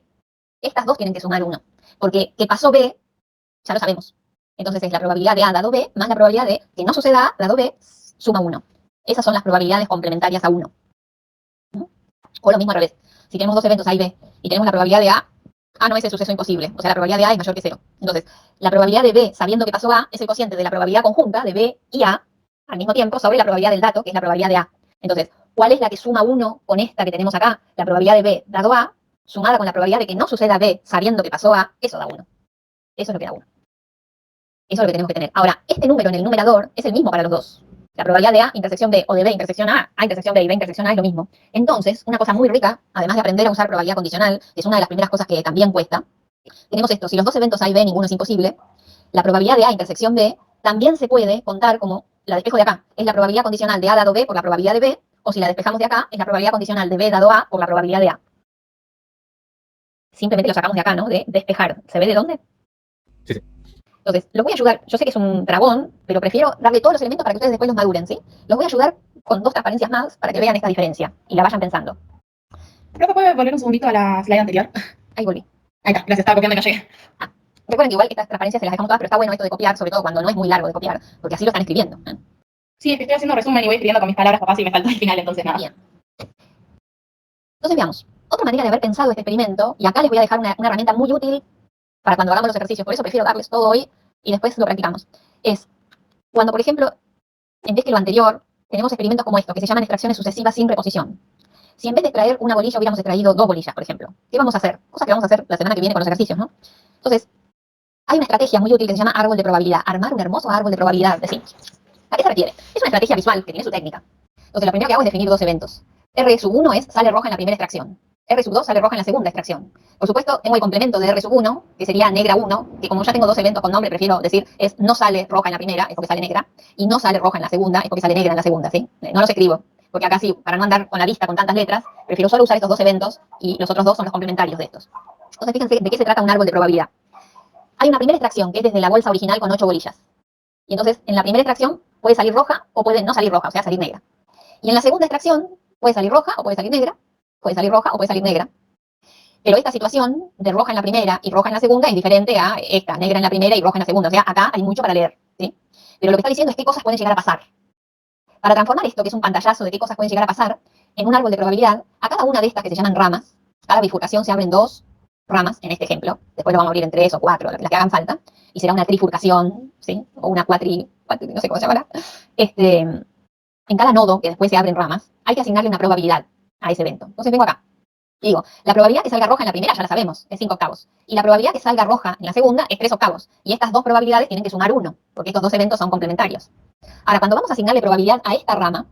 Estas dos tienen que sumar 1. Porque que pasó B, ya lo sabemos. Entonces es la probabilidad de A dado B más la probabilidad de que no suceda A dado B, suma 1. Esas son las probabilidades complementarias a 1. ¿Mm? O lo mismo al revés. Si tenemos dos eventos A y B y tenemos la probabilidad de A no es el suceso imposible. O sea, la probabilidad de A es mayor que 0. Entonces, la probabilidad de B sabiendo que pasó A es el cociente de la probabilidad conjunta de B y A al mismo tiempo sobre la probabilidad del dato, que es la probabilidad de A. Entonces, ¿cuál es la que suma 1 con esta que tenemos acá? La probabilidad de B dado A, sumada con la probabilidad de que no suceda B sabiendo que pasó A, eso da 1. Eso es lo que da 1. Eso es lo que tenemos que tener. Ahora, este número en el numerador es el mismo para los dos. La probabilidad de A intersección B o de B intersección A intersección B y B intersección A es lo mismo. Entonces, una cosa muy rica, además de aprender a usar probabilidad condicional, que es una de las primeras cosas que también cuesta, tenemos esto. Si los dos eventos A y B, ninguno es imposible, la probabilidad de A intersección B también se puede contar como la despejo de acá. Es la probabilidad condicional de A dado B por la probabilidad de B, o si la despejamos de acá, es la probabilidad condicional de B dado A por la probabilidad de A. Simplemente lo sacamos de acá, ¿no? De despejar. ¿Se ve de dónde? Sí, sí. Entonces, los voy a ayudar. Yo sé que es un dragón, pero prefiero darle todos los elementos para que ustedes después los maduren, ¿sí? Los voy a ayudar con 2 transparencias más para que vean esta diferencia y la vayan pensando. Creo que puede volver un segundito a la slide anterior. Ahí volví. Ahí está, gracias, estaba copiando y no llegué. Recuerden que igual estas transparencias se las dejamos todas, pero está bueno esto de copiar, sobre todo cuando no es muy largo de copiar, porque así lo están escribiendo. Sí, es que estoy haciendo resumen y voy escribiendo con mis palabras capaz y me faltó el final, entonces nada. Bien. Entonces veamos. Otra manera de haber pensado este experimento, y acá les voy a dejar una herramienta muy útil para cuando hagamos los ejercicios, por eso prefiero darles todo hoy y después lo practicamos, es cuando, por ejemplo, en vez que lo anterior, tenemos experimentos como estos, que se llaman extracciones sucesivas sin reposición. Si en vez de extraer una bolilla hubiéramos extraído 2 bolillas, por ejemplo, ¿qué vamos a hacer? Cosa que vamos a hacer la semana que viene con los ejercicios, ¿no? Entonces, hay una estrategia muy útil que se llama árbol de probabilidad. Armar un hermoso árbol de probabilidad de 5. ¿A qué se refiere? Es una estrategia visual que tiene su técnica. Entonces, lo primero que hago es definir 2 eventos. R1 es sale roja en la primera extracción. R2 sale roja en la segunda extracción. Por supuesto, tengo el complemento de R1, que sería negra 1, que como ya tengo 2 eventos con nombre, prefiero decir es no sale roja en la primera, es porque sale negra, y no sale roja en la segunda, es porque sale negra en la segunda, ¿sí? No los escribo, porque acá sí, para no andar con la lista con tantas letras, prefiero solo usar estos 2 eventos y los otros 2 son los complementarios de estos. Entonces, fíjense de qué se trata un árbol de probabilidad. Hay una primera extracción que es desde la bolsa original con 8 bolillas. Y entonces, en la primera extracción puede salir roja o puede no salir roja, o sea, salir negra. Y en la segunda extracción puede salir roja o puede salir negra, puede salir roja o puede salir negra. Pero esta situación de roja en la primera y roja en la segunda es diferente a esta, negra en la primera y roja en la segunda. O sea, acá hay mucho para leer, ¿sí? pero lo que está diciendo es qué cosas pueden llegar a pasar. Para transformar esto, que es un pantallazo de qué cosas pueden llegar a pasar, en un árbol de probabilidad, a cada una de estas que se llaman ramas, cada bifurcación se abren 2 ramas, en este ejemplo, después lo vamos a abrir en 3 o 4, las que hagan falta, y será una trifurcación, ¿sí? O una no sé cómo se llamará. En cada nodo, que después se abren ramas, hay que asignarle una probabilidad a ese evento. Entonces vengo acá y digo, la probabilidad que salga roja en la primera ya la sabemos, es 5 octavos. Y la probabilidad que salga roja en la segunda es 3 octavos. Y estas dos probabilidades tienen que sumar 1, porque estos dos eventos son complementarios. Ahora, cuando vamos a asignarle probabilidad a esta rama,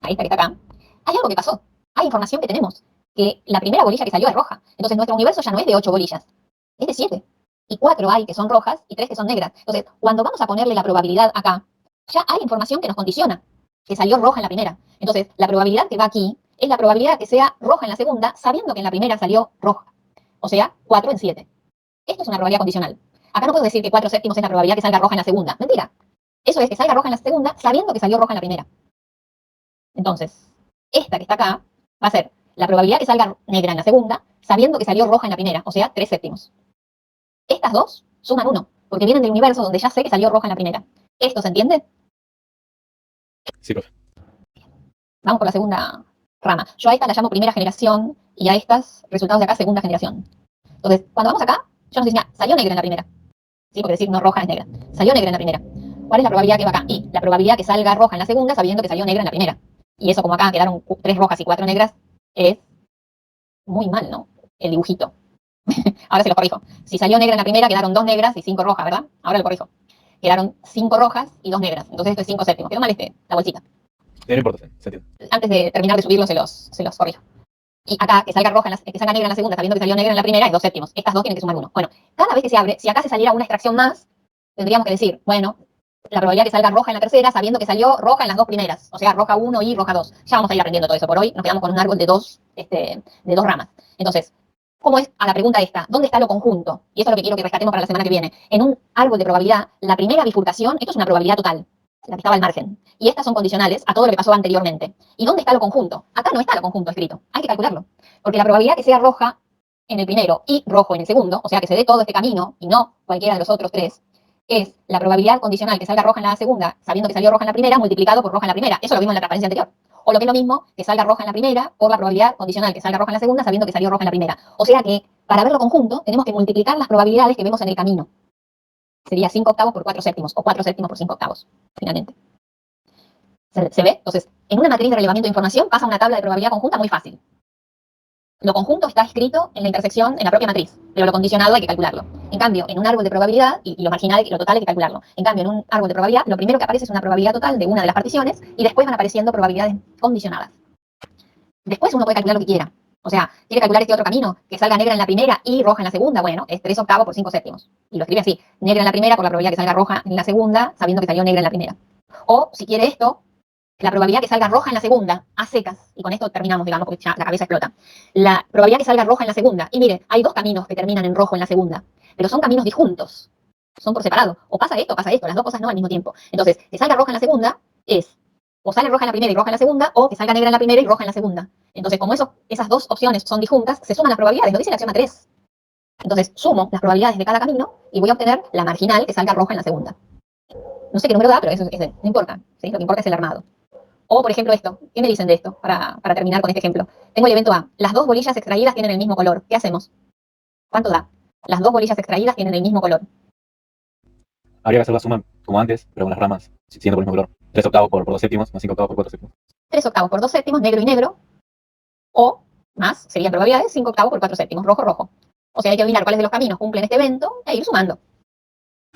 a esta que está acá, hay algo que pasó. Hay información que tenemos, que la primera bolilla que salió es roja. Entonces nuestro universo ya no es de 8 bolillas, es de 7. Y 4 hay que son rojas y 3 que son negras. Entonces, cuando vamos a ponerle la probabilidad acá, ya hay información que nos condiciona, que salió roja en la primera. Entonces, la probabilidad que va aquí es la probabilidad que sea roja en la segunda, sabiendo que en la primera salió roja. O sea, 4 en 7. Esto es una probabilidad condicional. Acá no puedo decir que 4 séptimos es la probabilidad que salga roja en la segunda. Mentira. Eso es que salga roja en la segunda, sabiendo que salió roja en la primera. Entonces, esta que está acá va a ser la probabilidad que salga negra en la segunda, sabiendo que salió roja en la primera, o sea, 3 séptimos. Estas dos suman 1, porque vienen del universo donde ya sé que salió roja en la primera. ¿Esto se entiende? Sí, profe. Vamos por la segunda rama. Yo a esta la llamo primera generación y a estas resultados de acá segunda generación. Entonces, cuando vamos acá, yo nos decía, salió negra en la primera. ¿Sí? Porque decir no roja es negra. Salió negra en la primera. ¿Cuál es la probabilidad que va acá? Y la probabilidad que salga roja en la segunda sabiendo que salió negra en la primera. Y eso como acá quedaron 3 rojas y 4 negras, es muy mal, ¿no? El dibujito. Ahora se lo corrijo. Si salió negra en la primera, quedaron 2 negras y 5 rojas, ¿verdad? Ahora lo corrijo. Quedaron 5 rojas y 2 negras. Entonces esto es 5 séptimos. Quedó mal la bolsita. No importa, se entiende. Antes de terminar de subirlo, se los corrijo. Y acá, que salga roja, que salga negra en la segunda, sabiendo que salió negra en la primera, es 2 séptimos. Estas dos tienen que sumar 1. Bueno, cada vez que se abre, si acá se saliera una extracción más, tendríamos que decir, bueno, la probabilidad que salga roja en la tercera, sabiendo que salió roja en las 2 primeras. O sea, roja 1 y roja 2. Ya vamos a ir aprendiendo todo eso. Por hoy nos quedamos con un árbol de dos ramas. Entonces, ¿cómo es a la pregunta esta? ¿Dónde está lo conjunto? Y eso es lo que quiero que rescatemos para la semana que viene. En un árbol de probabilidad, la primera bifurcación, esto es una probabilidad total, la que estaba al margen. Y estas son condicionales a todo lo que pasó anteriormente. ¿Y dónde está lo conjunto? Acá no está lo conjunto escrito. Hay que calcularlo. Porque la probabilidad que sea roja en el primero y rojo en el segundo, o sea, que se dé todo este camino y no cualquiera de los otros 3, es la probabilidad condicional que salga roja en la segunda, sabiendo que salió roja en la primera, multiplicado por roja en la primera. Eso lo vimos en la transparencia anterior. O lo que es lo mismo, que salga roja en la primera por la probabilidad condicional que salga roja en la segunda, sabiendo que salió roja en la primera. O sea que, para verlo conjunto, tenemos que multiplicar las probabilidades que vemos en el camino. Sería 5 octavos por 4 séptimos, o 4 séptimos por 5 octavos, finalmente. ¿Se ve? Entonces, en una matriz de relevamiento de información pasa una tabla de probabilidad conjunta muy fácil. Lo conjunto está escrito en la intersección, en la propia matriz, pero lo condicionado hay que calcularlo. En cambio, en un árbol de probabilidad, y lo marginal y lo total hay que calcularlo. En cambio, en un árbol de probabilidad, lo primero que aparece es una probabilidad total de una de las particiones, y después van apareciendo probabilidades condicionadas. Después uno puede calcular lo que quiera. O sea, quiere calcular este otro camino, que salga negra en la primera y roja en la segunda, bueno, es 3 octavos por 5 séptimos. Y lo escribe así, negra en la primera por la probabilidad que salga roja en la segunda, sabiendo que salió negra en la primera. O, si quiere esto, la probabilidad que salga roja en la segunda, a secas, y con esto terminamos, digamos, porque ya la cabeza explota. La probabilidad que salga roja en la segunda, y mire, hay 2 caminos que terminan en rojo en la segunda, pero son caminos disjuntos, son por separado. O pasa esto, las 2 cosas no al mismo tiempo. Entonces, que salga roja en la segunda es, o sale roja en la primera y roja en la segunda, o que salga negra en la primera y roja en la segunda. Entonces, como esas 2 opciones son disjuntas, se suman las probabilidades, lo dice el axioma 3. Entonces, sumo las probabilidades de cada camino y voy a obtener la marginal que salga roja en la segunda. No sé qué número da, pero eso no importa, ¿sí? Lo que importa es el armado. O, por ejemplo, esto. ¿Qué me dicen de esto? Para terminar con este ejemplo. Tengo el evento A. Las 2 bolillas extraídas tienen el mismo color. ¿Qué hacemos? ¿Cuánto da? Las 2 bolillas extraídas tienen el mismo color. Habría que hacer la suma como antes, pero con las ramas, siendo por el mismo color. 3 octavos por 2 séptimos, más 5 octavos por 4 séptimos. 3 octavos por 2 séptimos, negro y negro. O, más, serían probabilidades, 5 octavos por 4 séptimos, rojo, rojo. O sea, hay que adivinar cuáles de los caminos cumplen este evento e ir sumando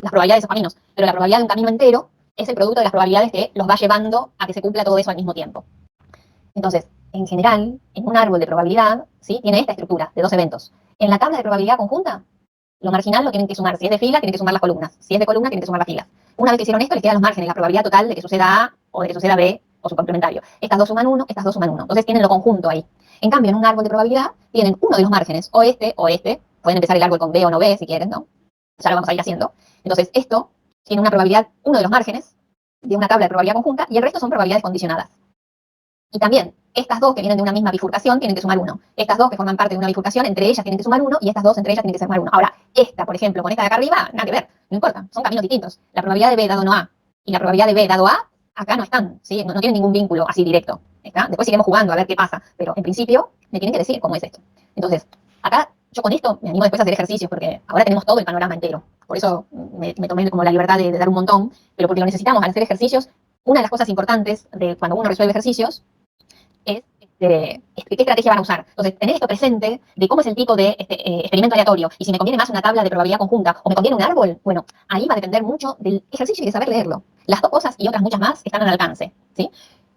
las probabilidades de esos caminos. Pero la probabilidad de un camino entero es el producto de las probabilidades que los va llevando a que se cumpla todo eso al mismo tiempo. Entonces, en general, en un árbol de probabilidad, ¿sí? Tiene esta estructura de 2 eventos. En la tabla de probabilidad conjunta, lo marginal lo tienen que sumar. Si es de fila, tienen que sumar las columnas. Si es de columna, tienen que sumar las filas. Una vez que hicieron esto, les quedan los márgenes, la probabilidad total de que suceda A o de que suceda B o su complementario. Estas 2 suman 1, estas 2 suman 1. Entonces tienen lo conjunto ahí. En cambio, en un árbol de probabilidad, tienen uno de los márgenes, o este o este. Pueden empezar el árbol con B o no B, si quieren, ¿no? Ya lo vamos a ir haciendo. Entonces, esto tiene una probabilidad, uno de los márgenes, de una tabla de probabilidad conjunta, y el resto son probabilidades condicionadas. Y también, estas 2 que vienen de una misma bifurcación tienen que sumar 1. Estas 2 que forman parte de una bifurcación, entre ellas tienen que sumar 1, y estas 2 entre ellas tienen que sumar 1. Ahora, esta, por ejemplo, con esta de acá arriba, nada que ver, no importa, son caminos distintos. La probabilidad de B dado no A y la probabilidad de B dado A, acá no están, ¿sí? No tienen ningún vínculo así directo, ¿está? Después seguimos jugando a ver qué pasa, pero en principio me tienen que decir cómo es esto. Entonces, acá yo con esto me animo después a hacer ejercicios, porque ahora tenemos todo el panorama entero. Por eso me tomé como la libertad de dar un montón, pero porque lo necesitamos al hacer ejercicios. Una de las cosas importantes de cuando uno resuelve ejercicios es qué estrategia van a usar. Entonces, tener esto presente de cómo es el tipo de experimento aleatorio y si me conviene más una tabla de probabilidad conjunta o me conviene un árbol, bueno, ahí va a depender mucho del ejercicio y de saber leerlo. Las dos cosas y otras muchas más están al alcance, ¿sí?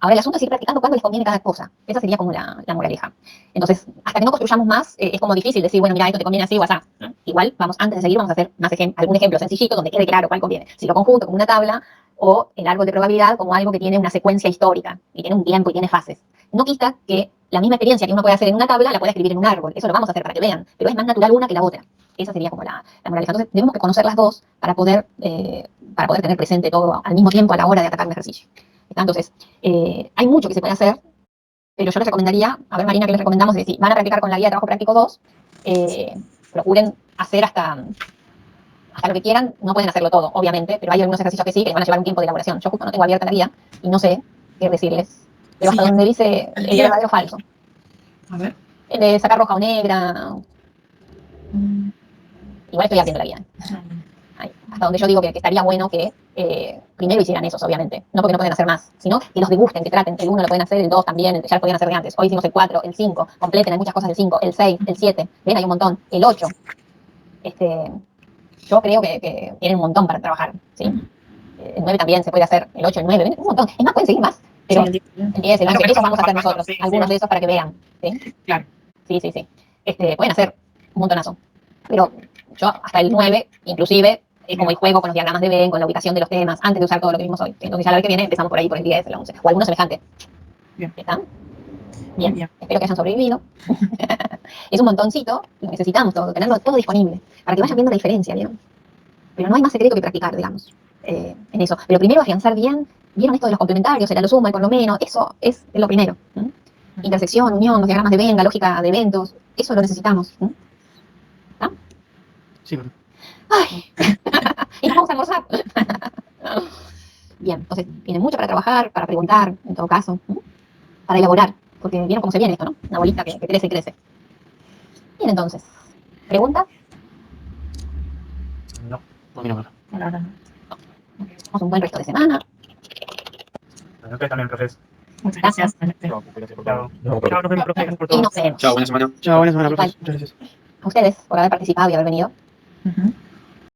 Ahora, el asunto es ir practicando cuándo les conviene cada cosa. Esa sería como la moraleja. Entonces, hasta que no construyamos más, es como difícil decir, bueno, mira, esto te conviene así o así, ¿no? Igual, antes de seguir, vamos a hacer algún ejemplo sencillito donde quede claro cuál conviene. Si lo conjunto como una tabla o el árbol de probabilidad como algo que tiene una secuencia histórica y tiene un tiempo y tiene fases. No quita que la misma experiencia que uno puede hacer en una tabla la puede escribir en un árbol. Eso lo vamos a hacer para que vean. Pero es más natural una que la otra. Esa sería como la moraleja. Entonces, tenemos que conocer las dos para poder tener presente todo al mismo tiempo a la hora de atacar un ejercicio. Entonces, hay mucho que se puede hacer, pero yo les recomendaría, a ver Marina, ¿qué les recomendamos? Es decir, van a practicar con la guía de trabajo práctico 2, procuren hacer hasta lo que quieran, no pueden hacerlo todo, obviamente, pero hay algunos ejercicios que sí, que les van a llevar un tiempo de elaboración. Yo justo no tengo abierta la guía y no sé qué decirles, pero hasta donde dice el verdadero o falso. A ver. El de sacar roja o negra. Igual estoy abriendo la guía. Ahí, hasta donde yo digo que estaría bueno que primero hicieran esos, obviamente. No porque no pueden hacer más, sino que los degusten, que traten. El 1 lo pueden hacer, el 2 también, ya lo podían hacer de antes. Hoy hicimos el 4, el 5, completen, hay muchas cosas del 5, el 6, el 7. Ven, hay un montón. El 8. Yo creo que tienen un montón para trabajar, ¿sí? El 9 también se puede hacer, el 8, el 9, ¿ven? Un montón. Es más, pueden seguir más. Pero Sí, el 10, el 11, esos vamos a hacer nosotros. Sí, Algunos sí. de esos para que vean, ¿sí? Claro. Sí. Pueden hacer un montonazo. Pero yo hasta el 9, inclusive, es como el juego con los diagramas de Venn, con la ubicación de los temas, antes de usar todo lo que vimos hoy. Entonces ya la vez que viene empezamos por ahí, por el 10, el 11, o alguno semejante. Bien. ¿Están? Bien. Espero que hayan sobrevivido. Es un montoncito, lo necesitamos todo, tenerlo todo disponible, para que vayan viendo la diferencia, ¿vieron? Pero no hay más secreto que practicar, digamos, en eso. Pero primero afianzar bien, vieron esto de los complementarios, el a lo sumo, el por lo menos, eso es lo primero. Intersección, unión, los diagramas de Venn, la lógica de eventos, eso lo necesitamos. ¿Está? Sí, pero... ¡Ay! Y nos vamos a almorzar. Bien, entonces tienen mucho para trabajar, para preguntar, en todo caso, para elaborar, porque vieron cómo se viene esto, ¿no? Una bolita que crece y crece. Bien, entonces, ¿preguntas? No, mira, mira. Ahora no. Tenemos un buen resto de semana. Bueno, ustedes también, profes. Muchas gracias. Chao, gracias por todo. No, Chao, nos vemos, profe. Gracias por Y todo. nos vemos. Chao, buena semana. Chao, buena semana, profe. Igual. Muchas gracias. A ustedes por haber participado y haber venido. Ujú.